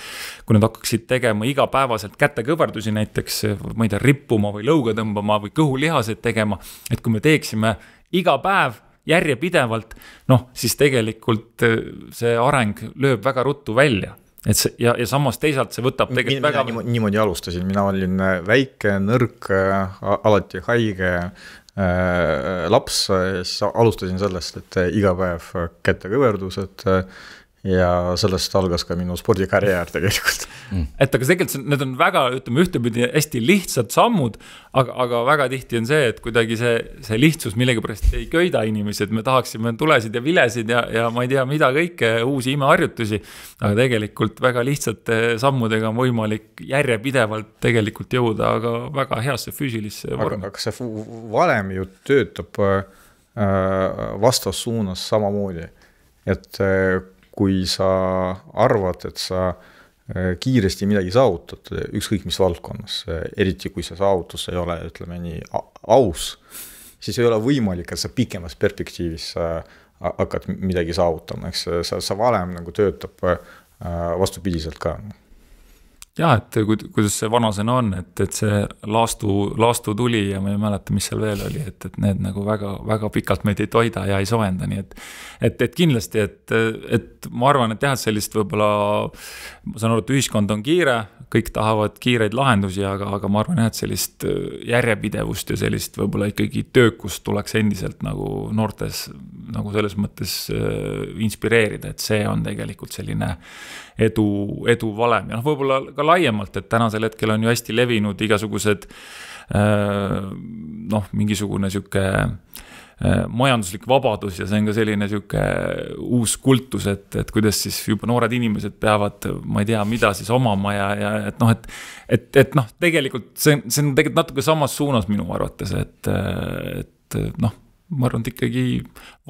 kui nad hakkaksid tegema igapäevaselt kätekõverdusi näiteks, ma ei tea, rippuma või lõuga tõmbama või kõhulihaseid tegema, et kui me teeksime iga päev järjepidevalt, noh, siis tegelikult see areng lööb väga ruttu välja. Et see, ja samas teisalt see võtab tegelikult väga... Niimoodi alustasin, mina olin väike, nõrk, alati haige laps, siis alustasin sellest, et iga päev kätekõverdused ja sellest algas ka minu spordikarjäär tegelikult. Et aga tegelikult need on väga, ütleme, ühtepidi hästi lihtsad sammud, aga väga tihti on see, et kuidagi see lihtsus millegipärast ei köida inimesi, et me tahaksime tulesid ja vilesid ja ma ei tea, mida kõike, uusi imeharjutusi, aga tegelikult väga lihtsate sammudega on võimalik järjepidevalt tegelikult jõuda, aga väga heasse füüsilisse vormi. Aga see valem ju töötab vastassuunas samamoodi, et kui sa arvad, et sa kiiresti midagi saavutad, ükskõik mis valdkonnas, eriti kui see saavutus ei ole, ütleme nii, aus, siis ei ole võimalik, et sa pikemas perspektiivis hakkad midagi saavutama, eks sa valem nagu töötab vastupidiselt ka. Ja, et kuidas see vanasõna on, et see laastu tuli ja ma ei mäleta, mis seal veel oli, et need nagu väga pikalt meid ei toida ja ei soenda, nii et kindlasti, et ma arvan, et jah, sellist võib-olla, ma saan aru, et ühiskond on kiire, kõik tahavad kiireid lahendusi, aga ma arvan, et sellist järjepidevust ja sellist võib-olla ikkagi töökust tuleks endiselt nagu noortes nagu selles mõttes inspireerida, et see on tegelikult selline edu valem ja noh, võib-olla ka laiemalt, et tänasel hetkel on ju hästi levinud igasugused noh, mingisugune siuke majanduslik vabadus ja see on ka selline siuke uus kultus, et kuidas siis juba noored inimesed peavad, ma ei tea, mida siis omama ja et noh, et noh, tegelikult see on tegelikult natuke samas suunas minu arvates, et noh, ma arvan, et ikkagi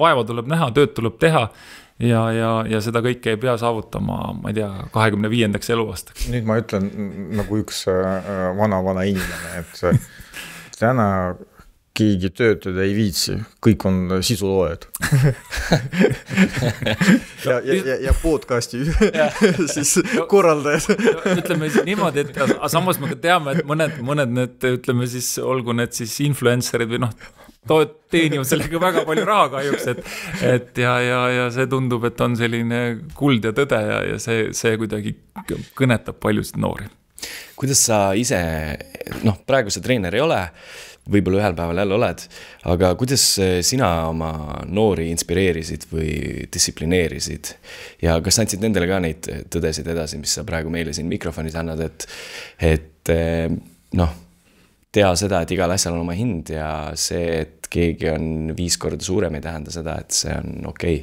vaeva tuleb näha, tööd tuleb teha ja seda kõike ei pea saavutama, ma ei tea, 25. eluaastaks. Nüüd ma ütlen nagu üks vana inimene, et täna keegi töötada ei viitsi, kõik on sisuloojad. ja podcasti siis korraldajad. Ütleme siis niimoodi, et samas me ka teame, et mõned need, ütleme siis, olgu need siis influencerid või noh, teenivad sellega väga palju raha kahjuks, et ja see tundub, et on selline kuld ja tõde ja see kuidagi kõnetab paljusid noori. Kuidas sa ise, noh, praegu sa treener ei ole, võib-olla ühel päeval jälle oled, aga kuidas sina oma noori inspireerisid või distsiplineerisid ja kas andsid nendele ka neid tõdesid edasi, mis sa praegu meile siin mikrofonis annad, et noh, tea seda, et igal asjal on oma hind ja see, et keegi on 5 korda suurem ei tähenda seda, et see on okei.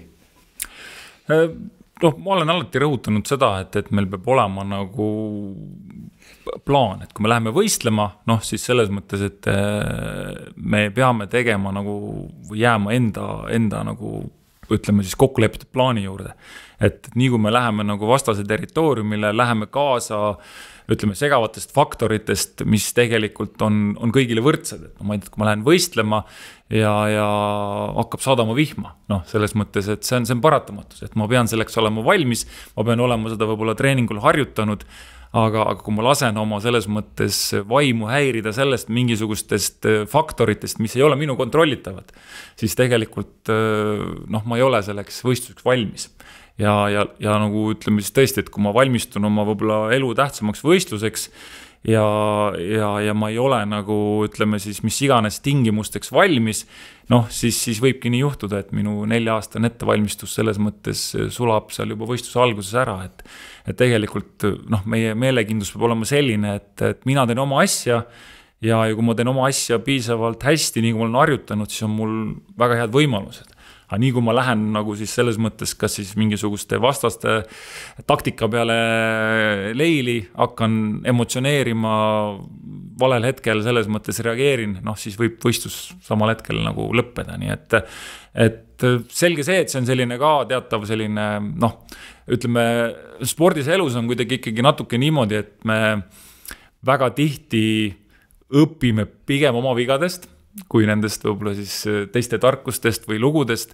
Noh, ma olen alati rõhutanud seda, et meil peab olema nagu plaan, et kui me läheme võistlema, noh siis selles mõttes, et me peame tegema nagu või jääma enda nagu ütleme siis kokkulepitud plaani juurde. Et nii kui me läheme nagu vastase territooriumile, läheme kaasa ütleme segavatest faktoritest, mis tegelikult on kõigile võrdsed. Et ma ei tea, kui ma lähen võistlema ja hakkab saadama vihma, noh selles mõttes, et see on paratamatus, et ma pean selleks olema valmis, ma pean olema seda võib-olla treeningul harjutanud, aga kui ma lasen oma selles mõttes vaimu häirida sellest mingisugustest faktoritest, mis ei ole minu kontrollitavad, siis tegelikult noh, ma ei ole selleks võistluseks valmis. Ja nagu ütleme siis tõesti, et kui ma valmistun oma võib-olla elu tähtsamaks võistluseks ja ma ei ole nagu ütleme siis mis iganes tingimusteks valmis, noh siis võibki nii juhtuda, et minu 4-aastane ettevalmistus selles mõttes sulab seal juba võistluse alguses ära, et tegelikult noh, meie meelekindlus peab olema selline, et mina teen oma asja ja kui ma teen oma asja piisavalt hästi, nii kui ma olen harjutanud, siis on mul väga head võimalused. aga nii kui ma lähen nagu siis selles mõttes, kas siis mingisuguste vastaste taktika peale leili, hakkan emotsioneerima valel hetkel selles mõttes reageerin, noh siis võib võistlus samal hetkel nagu lõppeda, nii et selge see, et see on selline ka teatav selline, noh, ütleme, spordis elus on kuidagi ikkagi natuke niimoodi, et me väga tihti õpime pigem oma vigadest, kui nendest võib-olla siis teiste tarkustest või lugudest.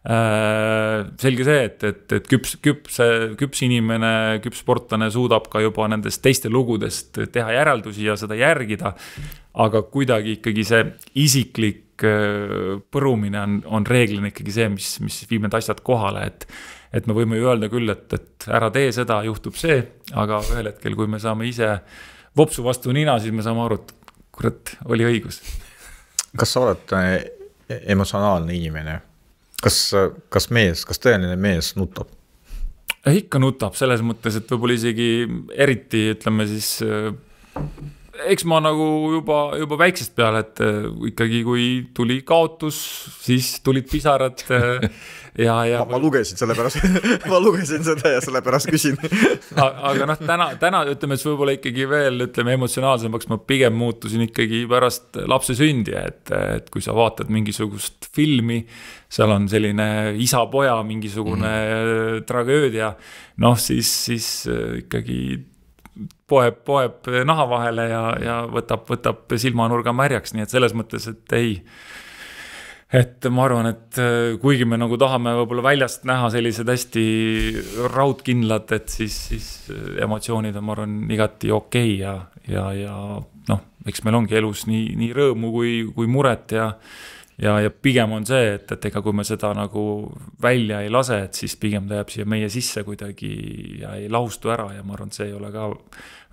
Selge see, et küps inimene, küps sportlane suudab ka juba nendest teiste lugudest teha järeldusi ja seda järgida, aga kuidagi ikkagi see isiklik põrumine on reeglina ikkagi see, mis viib need asjad kohale, et me võime ju öelda küll, et ära tee seda, juhtub see, aga ühel hetkel, kui me saame ise vopsu vastu nina, siis me saame aru, et kurat, oli õigus. Kas sa oled emotsionaalne inimene? Kas tõeline mees nutab? Ikka nutab selles mõttes, et võib-olla isegi eriti, ütleme siis, eks ma nagu juba väiksest peale, et ikkagi kui tuli kaotus, siis tulid pisarad ja ma lugesin seda ja sellepärast küsin. aga noh, täna ütleme, et võib-olla ikkagi veel, ütleme, emotsionaalsemaks ma pigem muutusin ikkagi pärast lapse sündi, et kui sa vaatad mingisugust filmi, seal on selline isa-poja mingisugune tragöödia, noh siis ikkagi poeb naha vahele ja võtab silmanurga märjaks, nii et selles mõttes, et ei. Et ma arvan, et kuigi me nagu tahame võib-olla väljast näha sellised hästi raudkindlad, et siis emotsioonid on, ma arvan, igati okei ja noh, eks meil ongi elus nii rõõmu kui muret ja pigem on see, et ega kui me seda nagu välja ei lase, et siis pigem ta jääb siia meie sisse kuidagi ja ei lahustu ära ja ma arvan, et see ei ole ka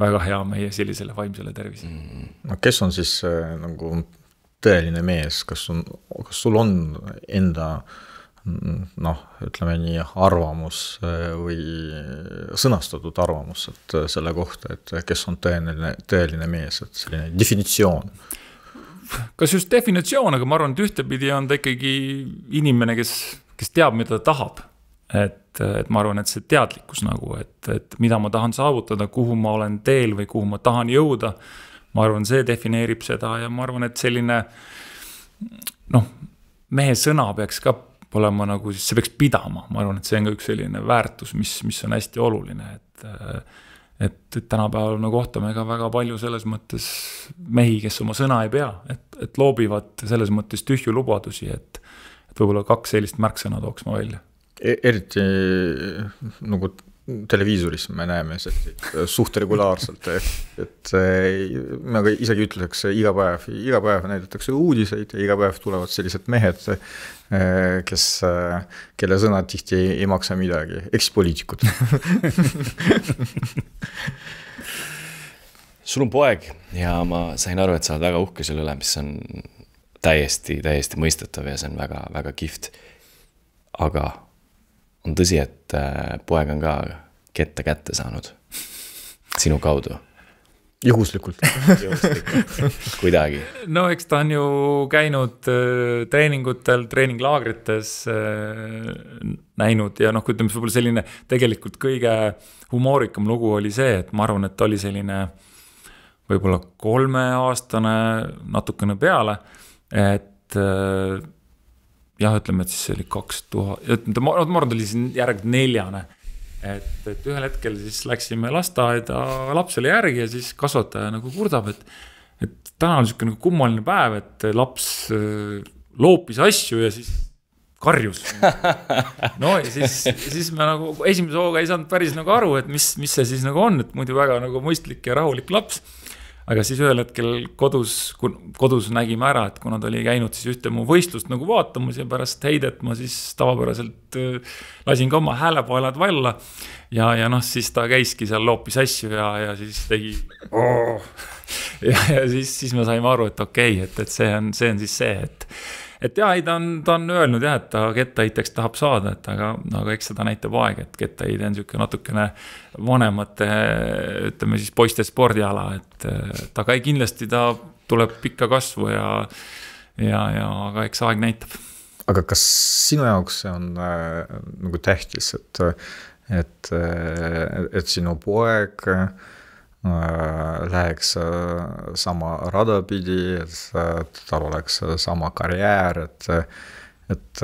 väga hea meie sellisele vaimsele tervisele. No, kes on siis nagu tõeline mees, kas sul on enda noh, ütleme nii arvamus või sõnastatud arvamus et selle kohta, et kes on tõeline mees, et selline definitsioon? Kas just definitsioon, aga ma arvan, et ühtepidi on ta ikkagi inimene, kes teab, mida ta tahab. Et ma arvan, et see teadlikkus nagu, et mida ma tahan saavutada, kuhu ma olen teel või kuhu ma tahan jõuda, ma arvan, see defineerib seda ja ma arvan, et selline noh, mehe sõna peaks ka olema nagu, see peaks pidama, ma arvan, et see on ka üks selline väärtus, mis on hästi oluline, et tänapäeval me kohtame ka väga palju selles mõttes mehi, kes oma sõna ei pea, et loobivad selles mõttes tühju lubadusi, et võib-olla 2 sellist märksõna tooks ma välja. Eriti nagu televiisoris me näeme suht regulaarselt, et me isegi ütleks iga päev näidatakse uudiseid ja iga päev tulevad sellised mehed, kelle sõnad tihti ei maksa midagi, ekspoliitikud. Sul on poeg ja ma sain aru, et sa oled väga uhke selle üle, mis on täiesti mõistetav ja see on väga, väga kihvt. Aga on tõsi, et poeg on ka kette kätte saanud sinu kaudu? Juhuslikult. Kuidagi. No eks ta on ju käinud treeningutel, treeninglaagrites näinud ja noh, ütleme võib-olla selline tegelikult kõige humoorikam lugu oli see, et ma arvan, et ta oli selline võib-olla 3-aastane natukene peale, et jah, ütleme, et siis see oli 2000, ma arvan, ta oli siin järg 4, et ühel hetkel siis läksime lasteaeda, laps oli järgi ja siis kasvataja nagu kurdab, et täna on selline kummaline päev, et laps loopis asju ja siis karjus. No ja siis me nagu esimese hooga ei saanud päris nagu aru, et mis see siis nagu on, et muidu väga nagu mõistlik ja rahulik laps. Aga siis ühel hetkel kodus nägime ära, et kuna ta oli käinud siis ühte mu võistlust nagu vaatamas ja pärast heidet ma siis tavapäraselt lasin ka oma häälepaelad valla ja noh, siis ta käiski seal loopis asju ja siis tegi ja siis me saime aru, et okei, et see on siis see, et jah, ta on öelnud jah, et ta kettaheiteks tahab saada, et aga eks seda näitab aeg, et kettaheide on niisugune natukene vanemate, ütleme siis poiste spordiala, et aga kindlasti ta tuleb pikka kasvu ja aga eks aeg näitab. aga kas sinu jaoks see on nagu tähtis, et sinu poeg läheks sama rada pidi, et tal oleks sama karjäär, et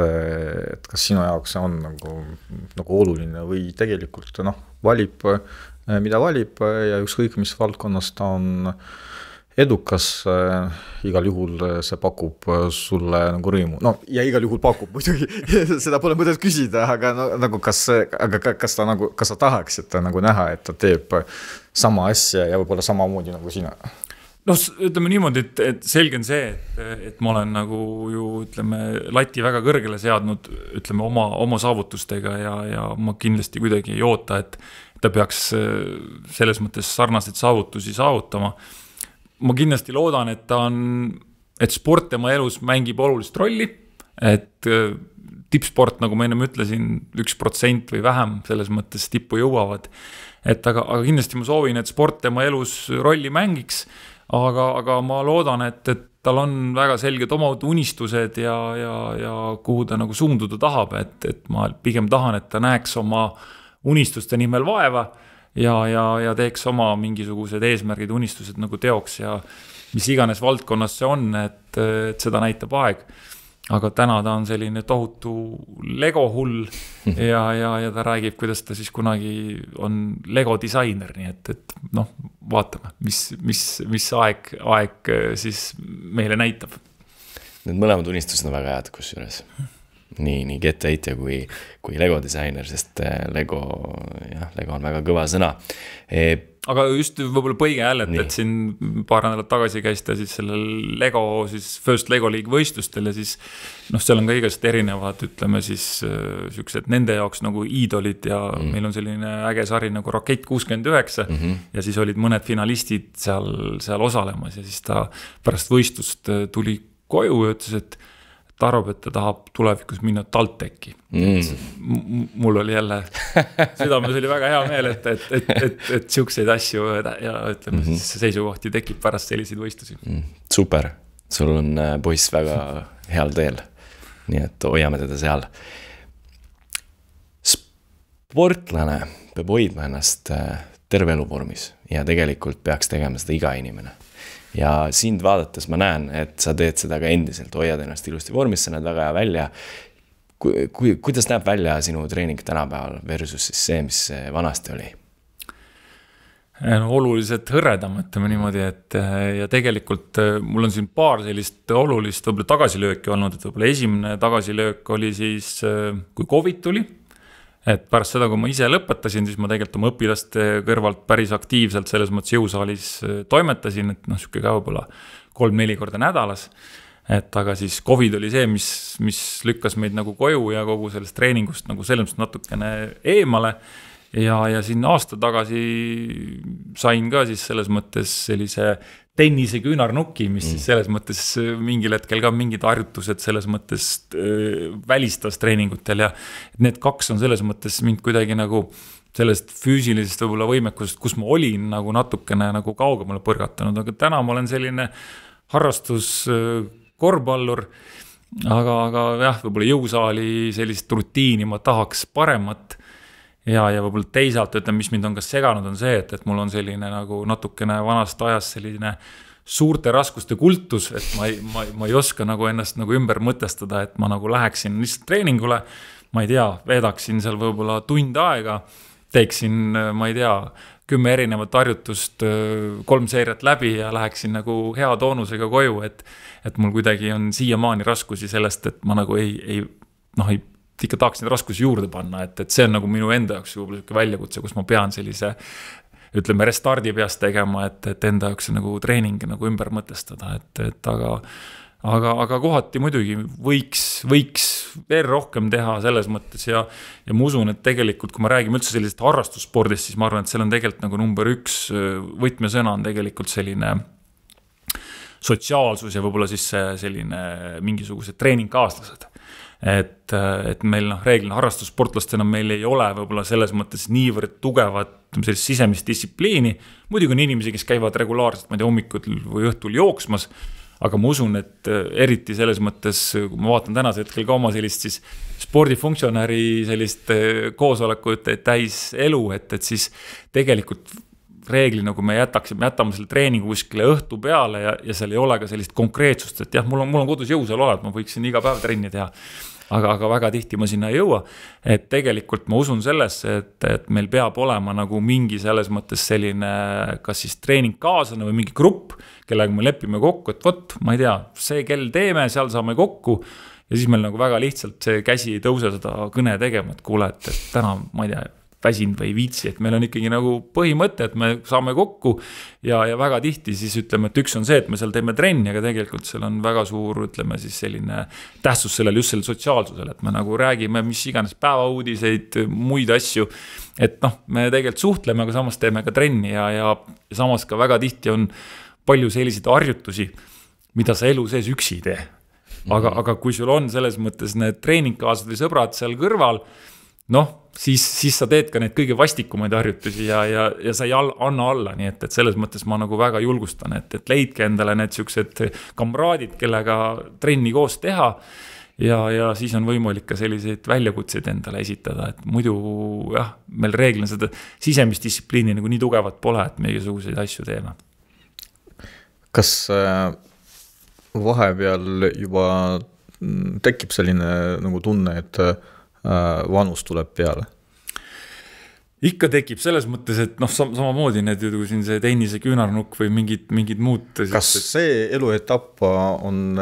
kas sinu jaoks see on nagu oluline või tegelikult valib, mida valib ja ükskõik mis valdkonnas ta on edukas, igal juhul see pakub sulle nagu rõimu. No ja igal juhul pakub muidugi, seda pole mõtet küsida, aga nagu kas sa tahaksid nagu näha, et ta teeb sama asja ja võib-olla samamoodi nagu sina? No ütleme niimoodi, et selge on see, et ma olen nagu ju ütleme lati väga kõrgele seadnud ütleme oma saavutustega ja ma kindlasti kuidagi ei oota, et ta peaks selles mõttes sarnaseid saavutusi saavutama. Ma kindlasti loodan, et sport tema elus mängib olulist rolli, et tippsport, nagu ma ennem ütlesin, 1% või vähem selles mõttes tippu jõuavad. Aga kindlasti ma soovin, et sport tema elus rolli mängiks, aga ma loodan, et tal on väga selged omad unistused ja kuhu ta nagu suunduda tahab, et ma pigem tahan, et ta näeks oma unistuste nimel vaeva ja teeks oma mingisugused eesmärgid, unistused nagu teoks ja mis iganes valdkonnas see on, et seda näitab aeg. Aga täna ta on selline tohutu Lego hull ja ta räägib, kuidas ta siis kunagi on Lego disainer, nii et vaatame, mis aeg siis meile näitab. Need mõlemad unistused on väga head kusjuures. Nii kettaheitja kui Lego disainer, sest Lego on väga kõva sõna. Aga just võib-olla põige jälle, et siin paar nädalat tagasi käis ta siis sellel Lego, siis First Lego League võistlustel ja siis seal on ka igast erinevad, ütleme siis siuksed nende jaoks nagu iidolid ja meil on selline äge sari nagu Rakett 69 ja siis olid mõned finalistid seal osalemas ja siis ta pärast võistlust tuli koju ja ütles, et ta arvab, et ta tahab tulevikus minna TalTechi. Mul oli jälle südames oli väga hea meel, et siukseid asju ja ütleme seisukohti tekib pärast selliseid võistlusi. Super, sul on poiss väga heal teel, nii et hoiame teda seal. Sportlane peab hoidma ennast terve eluvormis ja tegelikult peaks tegema seda iga inimene. Ja sind vaadates ma näen, et sa teed seda ka endiselt, hoiad ennast ilusti vormis, sa näed väga hea välja. Kuidas näeb välja sinu treening tänapäeval versus siis see, mis vanasti oli? Oluliselt hõredam, ütleme niimoodi, et ja tegelikult mul on siin paar sellist olulist võib-olla tagasilööki olnud, et võib-olla esimene tagasilöök oli siis, kui COVID tuli. Et pärast seda, kui ma ise lõpetasin, siis ma tegelikult oma õpilaste kõrvalt päris aktiivselt selles mõttes jõusaalis toimetasin, et siuke ka võib-olla 3-4 korda nädalas. Et aga siis COVID oli see, mis lükkas meid nagu koju ja kogu sellest treeningust nagu selles mõttes natukene eemale. Ja siin aasta tagasi sain ka siis selles mõttes sellise tennise küünarnuki, mis siis selles mõttes mingil hetkel ka mingid harjutused selles mõttes välistas treeningutel ja need kaks on selles mõttes mind kuidagi nagu sellest füüsilisest võib-olla võimekusest, kus ma olin nagu natukene nagu kaugemale põrgatanud, aga täna ma olen selline harrastus korvpallur, aga jah, võib-olla jõusaali sellist rutiini ma tahaks paremat ja võib-olla teisalt, mis mind on ka seganud, on see, et mul on selline nagu natukene vanast ajast selline suurte raskuste kultus, et ma ei oska nagu ennast nagu ümber mõtestada, et ma nagu läheksin lihtsalt treeningule, ma ei tea, veedaksin seal võib-olla tund aega, teeksin, ma ei tea, 10 erinevat harjutust, 3 seeriat läbi ja läheksin nagu hea toonusega koju, et mul kuidagi on siiamaani raskusi sellest, et ma nagu ei ikka tahaks neid raskusi juurde panna, et see on nagu minu enda jaoks juba väljakutse, kus ma pean sellise, ütleme, restardi peast tegema, et enda jaoks nagu treening nagu ümber mõtestada, aga kohati muidugi võiks veel rohkem teha selles mõttes ja ma usun, et tegelikult, kui ma räägime üldse sellisest harrastusspordist, siis ma arvan, et seal on tegelikult nagu number 1 võtmesõna on tegelikult selline sotsiaalsus ja võib-olla siis selline mingisugused treeningkaaslased. Et meil reeglina harrastussportlastena meil ei ole võib-olla selles mõttes niivõrd tugevat sellist sisemist distsipliini. Muidugi on inimesi, kes käivad regulaarselt, ma ei tea, hommikul või õhtul jooksmas, aga ma usun, et eriti selles mõttes, kui ma vaatan tänase hetkel ka oma sellist siis spordifunktsionäri sellist koosolekut täis elu, et siis tegelikult reeglina, kui me jätame selle treeningu kuskile õhtu peale ja seal ei ole ka sellist konkreetsust, et jah, mul on kodus jõusaal olemas, ma võiksin iga päev trenni teha, aga väga tihti ma sinna ei jõua, et tegelikult ma usun sellesse, et meil peab olema nagu mingi selles mõttes selline, kas siis treeningkaaslane või mingi grupp, kellega me lepime kokku, et vot, ma ei tea, see kell teeme, seal saame kokku ja siis meil nagu väga lihtsalt see käsi ei tõuse seda kõne tegema, et kuule, et täna, ma ei tea, väsin või viitsi, et meil on ikkagi nagu põhimõte, et me saame kokku ja väga tihti siis ütleme, et üks on see, et me seal teeme trenni, aga tegelikult seal on väga suur, ütleme siis selline tähtsus sellel just sellel sotsiaalsusel, et me nagu räägime mis iganes päevauudiseid, muid asju, et noh, me tegelikult suhtleme, aga samas teeme ka trenni ja samas ka väga tihti on palju selliseid harjutusi, mida sa elu sees üksi ei tee. Aga kui sul on selles mõttes need treeningkaaslased või sõbrad seal kõrval, noh, siis sa teed ka need kõige vastikumaid harjutusi ja sa ei anna alla, nii et selles mõttes ma nagu väga julgustan, et leidke endale need siuksed kamraadid, kellega trenni koos teha ja siis on võimalik ka selliseid väljakutseid endale esitada, et muidu jah, meil reeglina seda sisemist distsipliini nagu nii tugevat pole, et me igasuguseid asju teeme. Kas vahepeal juba tekib selline nagu tunne, et vanus tuleb peale? Ikka tekib selles mõttes, et noh, samamoodi need ju siin see tennise küünarnukk või mingid muud. Kas see eluetapp on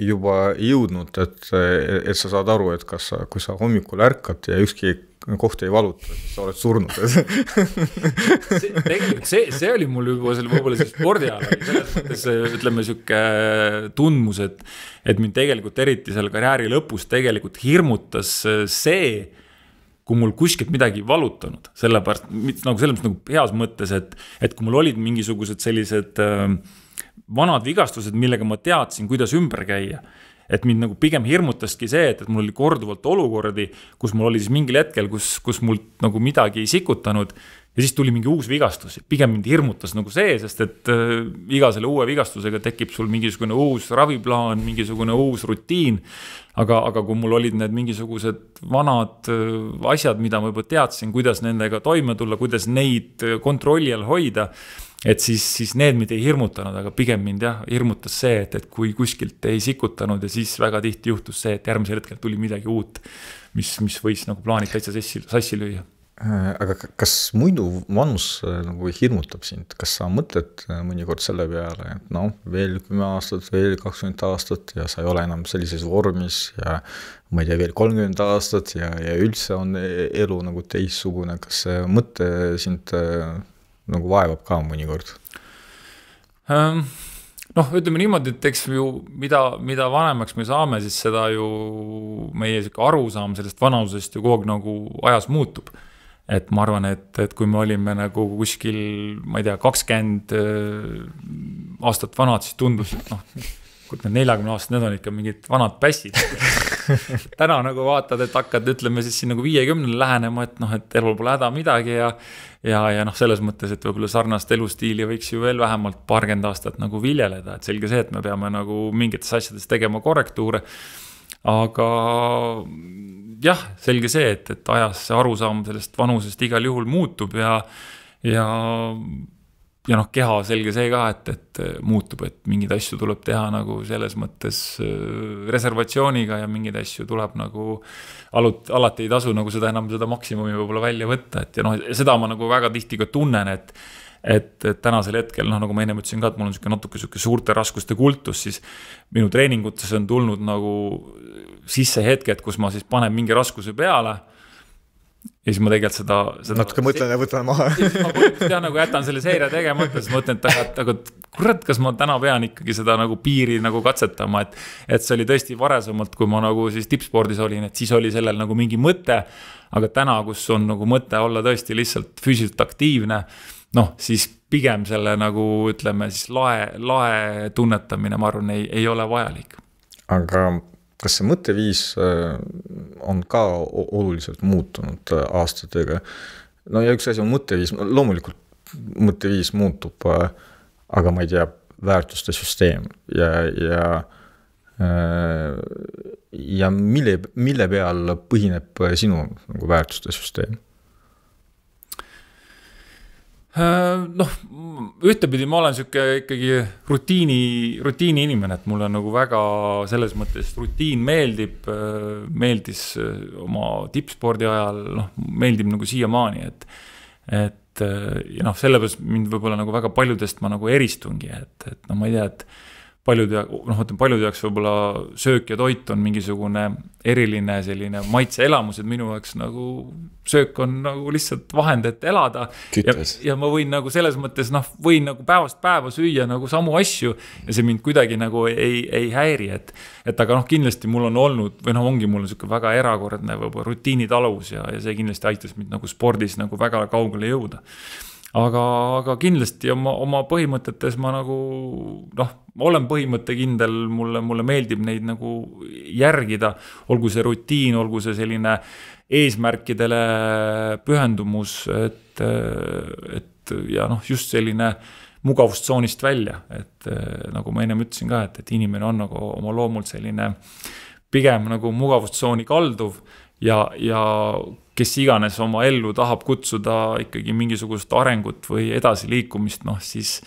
juba jõudnud, et sa saad aru, et kui sa hommikul ärkad ja ükski koht ei valuta, et sa oled surnud? Tegelikult see oli mul juba võib-olla see spordiala, selles mõttes ütleme siuke tundmus, et mind tegelikult eriti seal karjääri lõpus tegelikult hirmutas see, kui mul kuskilt midagi valutanud, sellepärast nagu selles mõttes nagu heas mõttes, et kui mul olid mingisugused sellised vanad vigastused, millega ma teadsin, kuidas ümber käia, et mind nagu pigem hirmutaski see, et mul oli korduvalt olukordi, kus mul oli siis mingil hetkel, kus mul nagu midagi ei sikutanud ja siis tuli mingi uus vigastus. Pigem mind hirmutas nagu see, sest et iga selle uue vigastusega tekib sul mingisugune uus raviplaan, mingisugune uus rutiin, aga kui mul olid need mingisugused vanad asjad, mida ma juba teadsin, kuidas nendega toime tulla, kuidas neid kontrolli all hoida, et siis need mind ei hirmutanud, aga pigem mind hirmutas see, et kui kuskilt ei sikutanud ja siis väga tihti juhtus see, et järgmisel hetkel tuli midagi uut, mis võis nagu plaanid täitsa sassi lüüa. Aga kas muidu vanus nagu hirmutab sind? Kas sa mõtled mõnikord selle peale, et noh, veel 10 aastat, veel 20 aastat ja sa ei ole enam sellises vormis ja ma ei tea, veel 30 aastat ja üldse on elu nagu teissugune. Kas see mõte sind nagu vaevab ka mõnikord? Noh, ütleme niimoodi, et eks ju, mida vanemaks me saame, siis seda ju meie arusaam sellest vanusest ju kogu aeg nagu ajas muutub. Et ma arvan, et kui me olime nagu kuskil, ma ei tea, 20 aastat vanad, siis tundus, et noh, kui need 40 aastat, need on ikka mingid vanad pässid. Täna nagu vaatad, et hakkad, ütleme siis siin nagu 50 lähenema, et noh, et elul pole häda midagi ja noh, selles mõttes, et võib-olla sarnast elustiili võiks ju veel vähemalt 20 aastat nagu viljeleda, et selge see, et me peame nagu mingites asjades tegema korrektuure, aga jah, selge see, et ajas see arusaam sellest vanusest igal juhul muutub ja noh, keha selge see ka, et muutub, et mingeid asju tuleb teha nagu selles mõttes reservatsiooniga ja mingeid asju tuleb nagu alati ei tasu nagu seda enam seda maksimumi võib-olla välja võtta, et ja noh, seda ma nagu väga tihti ka tunnen, et tänasel hetkel, noh, nagu ma enne ütlesin ka, et mul on natuke suurte raskuste kultus, siis minu treeningutes on tulnud nagu sisse hetked, kus ma siis panen mingi raskuse peale ja siis ma tegelikult seda natuke mõtlen ja võtan maha. Ma nagu jätan selle seire tegemata, siis mõtlen, et aga kurat, kas ma täna pean ikkagi seda nagu piiri nagu katsetama, et see oli tõesti varasemalt, kui ma nagu siis tippspordis olin, et siis oli sellel nagu mingi mõte, aga täna, kus on nagu mõte olla tõesti lihtsalt füüsiliselt aktiivne, noh, siis pigem selle nagu ütleme siis lae tunnetamine, ma arvan, ei ole vajalik. Aga kas see mõtteviis on ka oluliselt muutunud aastatega? No ja üks asi on mõtteviis, loomulikult mõtteviis muutub, aga ma ei tea, väärtuste süsteem ja mille peal põhineb sinu nagu väärtuste süsteem? Noh, ühtepidi ma olen siuke ikkagi rutiini inimene, et mulle nagu väga selles mõttes rutiin meeldis oma tippspordi ajal, noh, meeldib nagu siiamaani, et ja noh, sellepärast mind võib-olla nagu väga paljudest ma nagu eristungi, et no ma ei tea, et paljude jaoks võib-olla söök ja toit on mingisugune eriline selline maitseelamus, et minu jaoks nagu söök on nagu lihtsalt vahend, et elada. Ja ma võin nagu selles mõttes, noh, võin nagu päevast päeva süüa nagu samu asju ja see mind kuidagi nagu ei häiri, et aga noh, kindlasti mul on olnud, või noh, ongi mul selline väga erakordne võib-olla rutiinitaluvus ja see kindlasti aitas mind nagu spordis nagu väga kaugele jõuda. Aga kindlasti oma põhimõtetes ma nagu, noh, ma olen põhimõttekindel, mulle meeldib neid nagu järgida, olgu see rutiin, olgu see selline eesmärkidele pühendumus, et ja noh, just selline mugavustsoonist välja, et nagu ma ennem ütlesin ka, et inimene on nagu oma loomult selline pigem nagu mugavustsooni kalduv ja kes iganes oma ellu tahab kutsuda ikkagi mingisugust arengut või edasiliikumist, noh siis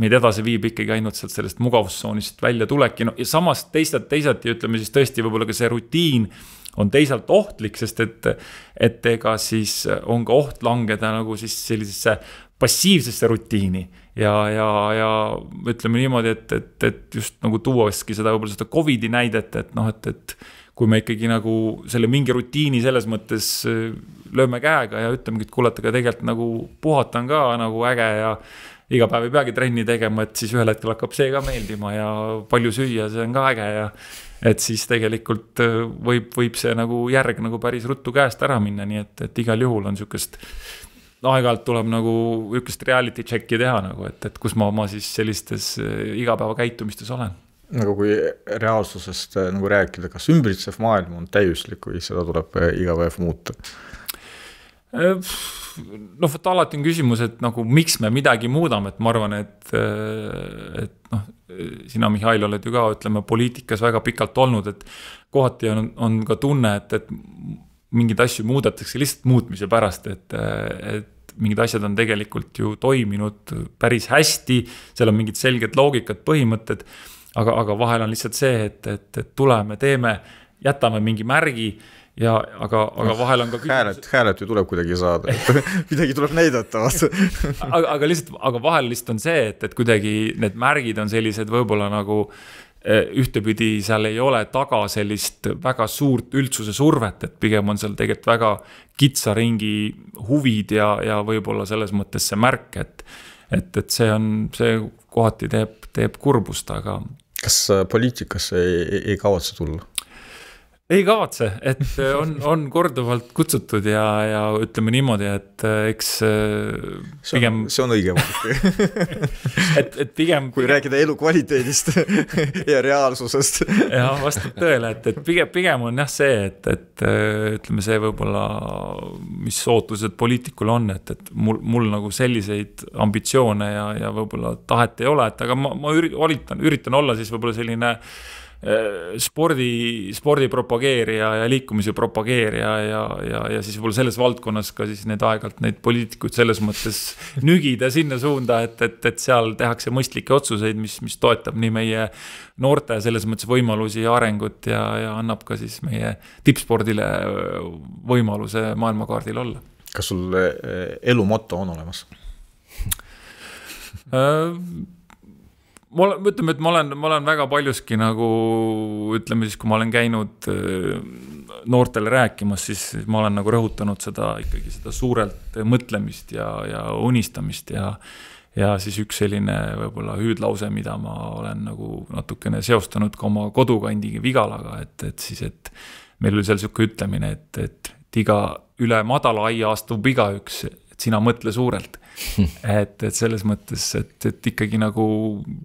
meid edasi viib ikkagi ainult sellest mugavustsoonist välja tuleki. No, ja samas teisalt ja ütleme siis tõesti võib-olla ka see rutiin on teisalt ohtlik, sest et ega siis on ka oht langeda nagu siis sellisesse passiivsesse rutiini ja ütleme niimoodi, et just nagu tuuaski seda võib-olla seda COVID-i näidet, et noh, et kui me ikkagi nagu selle mingi rutiini selles mõttes lööme käega ja ütlemegi, et kuulata ka tegelikult nagu puhata on ka nagu äge ja iga päev ei peagi trenni tegema, et siis ühel hetkel hakkab see ka meeldima ja palju süüa, see on ka äge ja et siis tegelikult võib see nagu järg nagu päris ruttu käest ära minna, nii et igal juhul on sükest aeg-ajalt tuleb nagu ükest reality checki teha nagu, et kus ma oma siis sellistes igapäeva käitumistes olen. Nagu kui reaalsusest nagu rääkida, kas ümbritsev maailm on täiuslik või seda tuleb iga päev muuta? No võtta alati on küsimus, et nagu miks me midagi muudame, et ma arvan, et noh, sina Mihhail oled ju ka, ütleme, poliitikas väga pikalt olnud, et kohati on ka tunne, et mingid asju muudetakse lihtsalt muutmise pärast, et mingid asjad on tegelikult ju toiminud päris hästi, seal on mingid selged loogikad, põhimõtted, aga vahel on lihtsalt see, et tuleme, teeme, jätame mingi märgi ja aga vahel on ka hääled ju tuleb kuidagi saada, midagi tuleb näidata. aga vahel lihtsalt on see, et kuidagi need märgid on sellised võib-olla nagu ühtepidi seal ei ole taga sellist väga suurt üldsuse survet, et pigem on seal tegelikult väga kitsa ringi huvid ja võib-olla selles mõttes see märk, et see kohati teeb kurbust, aga kas poliitikas ei kavatse tulla? Ei kavatse, et on korduvalt kutsutud ja ütleme niimoodi, et eks pigem... See on õige valik. et pigem... Kui rääkida elu kvaliteedist ja reaalsusest. Ja vastab tõele, et pigem on jah see, et ütleme see võib-olla, mis ootused poliitikul on, et mul nagu selliseid ambitsioone ja võib-olla tahet ei ole, et aga ma üritan olla siis võib-olla selline spordi propageerija ja liikumise propageerija ja siis võib-olla selles valdkonnas ka siis need aegalt neid poliitikuid selles mõttes nügida sinna suunda, et seal tehakse mõistlikke otsuseid, mis toetab nii meie noorte selles mõttes võimalusi ja arengut ja annab ka siis meie tippspordile võimaluse maailmakaardil olla. Kas sul elu motto on olemas? Ütleme, et ma olen väga paljuski nagu, ütleme siis, kui ma olen käinud noortele rääkimas, siis ma olen nagu rõhutanud seda ikkagi seda suurelt mõtlemist ja unistamist ja siis üks selline võib-olla hüüdlause, mida ma olen nagu natukene seostanud ka oma kodukandi Vigalaga, et meil oli seal selline ütlemine, et iga üle madala aia astub igaüks, et sina mõtle suurelt. Et selles mõttes, et ikkagi nagu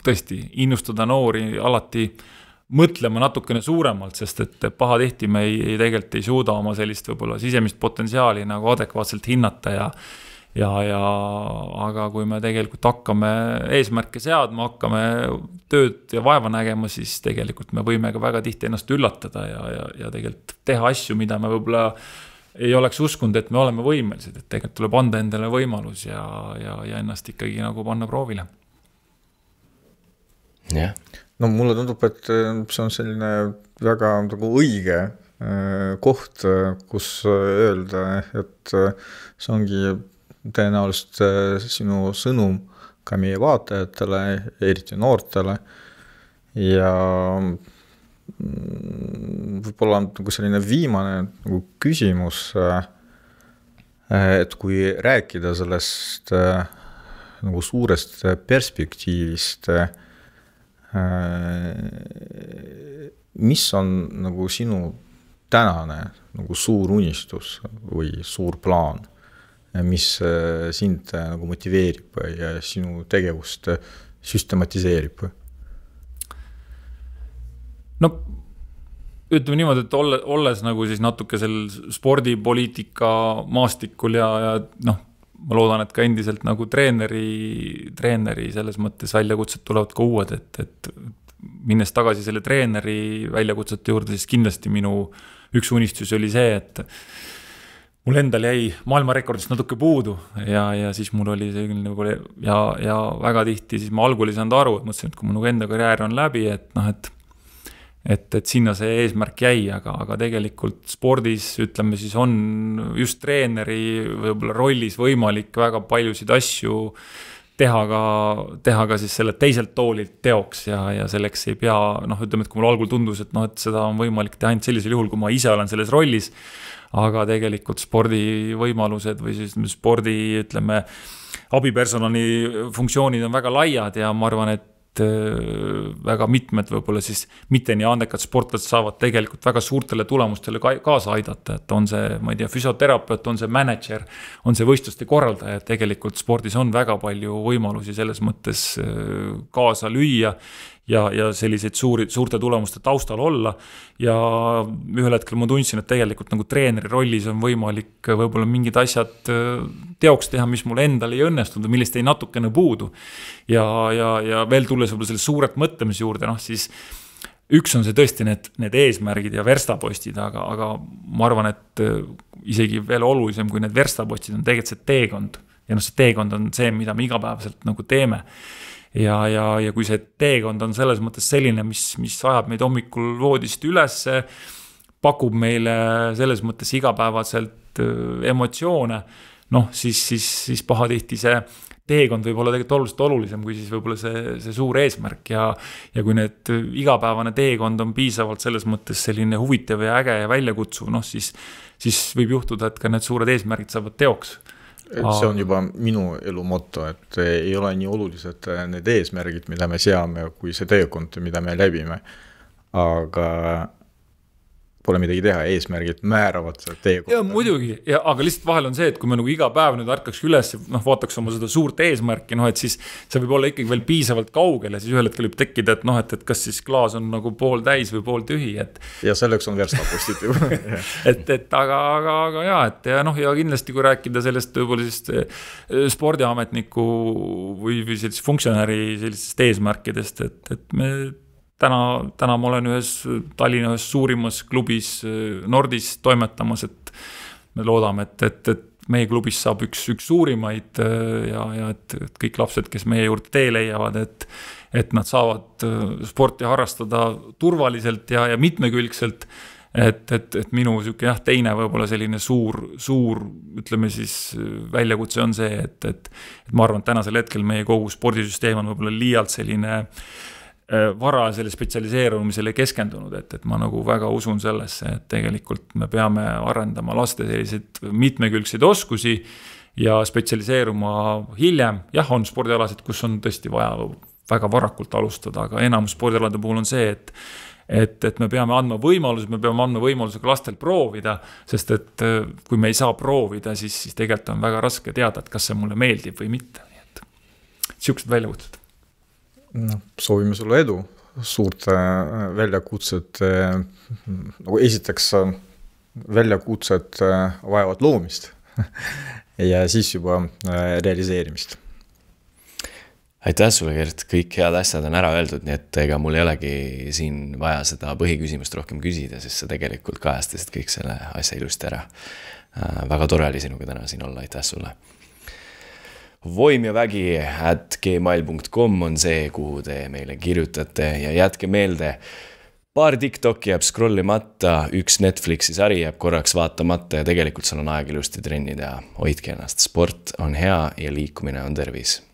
tõesti innustada noori alati mõtlema natukene suuremalt, sest et pahatihti me tegelikult ei suuda oma sellist võib-olla sisemist potentsiaali nagu adekvaatselt hinnata aga kui me tegelikult hakkame eesmärke seadma, hakkame tööd ja vaeva nägema, siis tegelikult me võime ka väga tihti ennast üllatada ja tegelikult teha asju, mida me võib-olla ei oleks uskunud, et me oleme võimelised, et tegelikult tuleb anda endale võimalus ja ennast ikkagi nagu panna proovile. Yeah. No mulle tundub, et see on selline väga nagu õige koht, kus öelda, et see ongi tõenäoliselt sinu sõnum ka meie vaatajatele, eriti noortele ja võib-olla nagu selline viimane nagu küsimus, et kui rääkida sellest nagu suurest perspektiivist, mis on nagu sinu tänane nagu suur unistus või suur plaan, mis sind nagu motiveerib ja sinu tegevust süstematiseerib? No ütleme niimoodi, et olles nagu siis natuke sel spordipoliitika maastikul ja noh, ma loodan, et ka endiselt nagu treeneri selles mõttes väljakutsed tulevad ka uued, et minnes tagasi selle treeneri väljakutsete juurde, siis kindlasti minu üks unistus oli see, et mul endal jäi maailmarekordist natuke puudu ja siis mul oli see nagu ja väga tihti siis ma algul ei saanud aru, et mõtlesin, et kui mu enda karjäär on läbi, et noh, et sinna see eesmärk jäi, aga tegelikult spordis, ütleme siis on just treeneri võib-olla rollis võimalik väga paljusid asju teha ka siis selle teiselt toolilt teoks ja selleks ei pea, noh, ütleme, et kui mul algul tundus, et noh, et seda on võimalik teha ainult sellisel juhul, kui ma ise olen selles rollis, aga tegelikult spordivõimalused või siis spordi, ütleme, abipersonali funktsioonid on väga laiad ja ma arvan, et väga mitmed võib-olla siis mitte nii andekad sportlased saavad tegelikult väga suurtele tulemustele kaasa aidata, et on see, ma ei tea, füsioterapeut, on see manager, on see võistluste korraldaja, et tegelikult spordis on väga palju võimalusi selles mõttes kaasa lüüa ja selliseid suurte tulemuste taustal olla ja ühel hetkel ma tundsin, et tegelikult nagu treeneri rollis on võimalik võib-olla mingid asjad teoks teha, mis mul endal ei õnnestunud, millest ei natukene puudu ja veel tulles võib-olla selle suurelt mõtlemise juurde, noh siis üks on see tõesti need eesmärgid ja verstapostid, aga ma arvan, et isegi veel olulisem kui need verstapostid on tegelikult see teekond ja noh, see teekond on see, mida me igapäevaselt nagu teeme ja kui see teekond on selles mõttes selline, mis ajab meid hommikul voodist üles, pakub meile selles mõttes igapäevaselt emotsioone, noh siis pahatihti see teekond võib olla tegelikult olulisem kui siis võib-olla see suur eesmärk ja kui need igapäevane teekond on piisavalt selles mõttes selline huvitav ja äge ja väljakutsuv, noh siis võib juhtuda, et ka need suured eesmärgid saavad teoks. See on juba minu elu motto, et ei ole nii olulised need eesmärgid, mida me seame, kui see teekond, mida me läbime. Aga pole midagi teha, eesmärgid määravad seda teekonda. Ja muidugi, aga lihtsalt vahel on see, et kui me nagu iga päev nüüd ärkaks üles ja vaataks oma seda suurt eesmärki, noh et siis see võib olla ikkagi veel piisavalt kaugel ja siis ühel hetkel võib tekkida, et noh, et kas siis klaas on nagu pool täis või pool tühi, et ja selleks on verstapostid ju. aga jaa, et ja noh, ja kindlasti kui rääkida sellest võib-olla siis spordiametniku või sellist funktsionäri sellistest eesmärkidest, et me täna ma olen Tallinna ühes suurimas klubis Nordis toimetamas, et me loodame, et meie klubis saab üks suurimaid ja et kõik lapsed, kes meie juurde tee leiavad, et nad saavad sporti harrastada turvaliselt ja mitmekülgselt, et minu teine võib-olla selline suur, ütleme siis väljakutse on see, et ma arvan, et tänasel hetkel meie kogu spordisüsteem on võib-olla liialt selline varasele spetsialiseerumisele keskendunud, et ma nagu väga usun sellesse, et tegelikult me peame arendama laste selliseid mitmekülgseid oskusi ja spetsialiseeruma hiljem. Jah, on spordialasid, kus on tõesti vaja väga varakult alustada, aga enam spordialade puhul on see, et me peame andma võimaluse ka lastel proovida, sest et kui me ei saa proovida, siis tegelikult on väga raske teada, et kas see mulle meeldib või mitte. Nii et siuksed väljakutsed. No, soovime sulle edu, suurte väljakutsed, nagu esiteks väljakutsed vajavad loomist, ja siis juba realiseerimist. Aitäh sulle, Gert, kõik head asjad on ära öeldud, nii et ega mul ei olegi siin vaja seda põhiküsimust rohkem küsida, sest sa tegelikult kajastasid kõik selle asja ilusti ära. Väga tore oli sinuga täna siin olla, aitäh sulle. voimjavägi@gmail.com on see, kuhu te meile kirjutate ja jätke meelde, paar TikToki jääb scrollimata, üks Netflixi sari jääb korraks vaatamata ja tegelikult seal on aeg ilusti trenni teha. Hoidke ennast, sport on hea ja liikumine on tervis.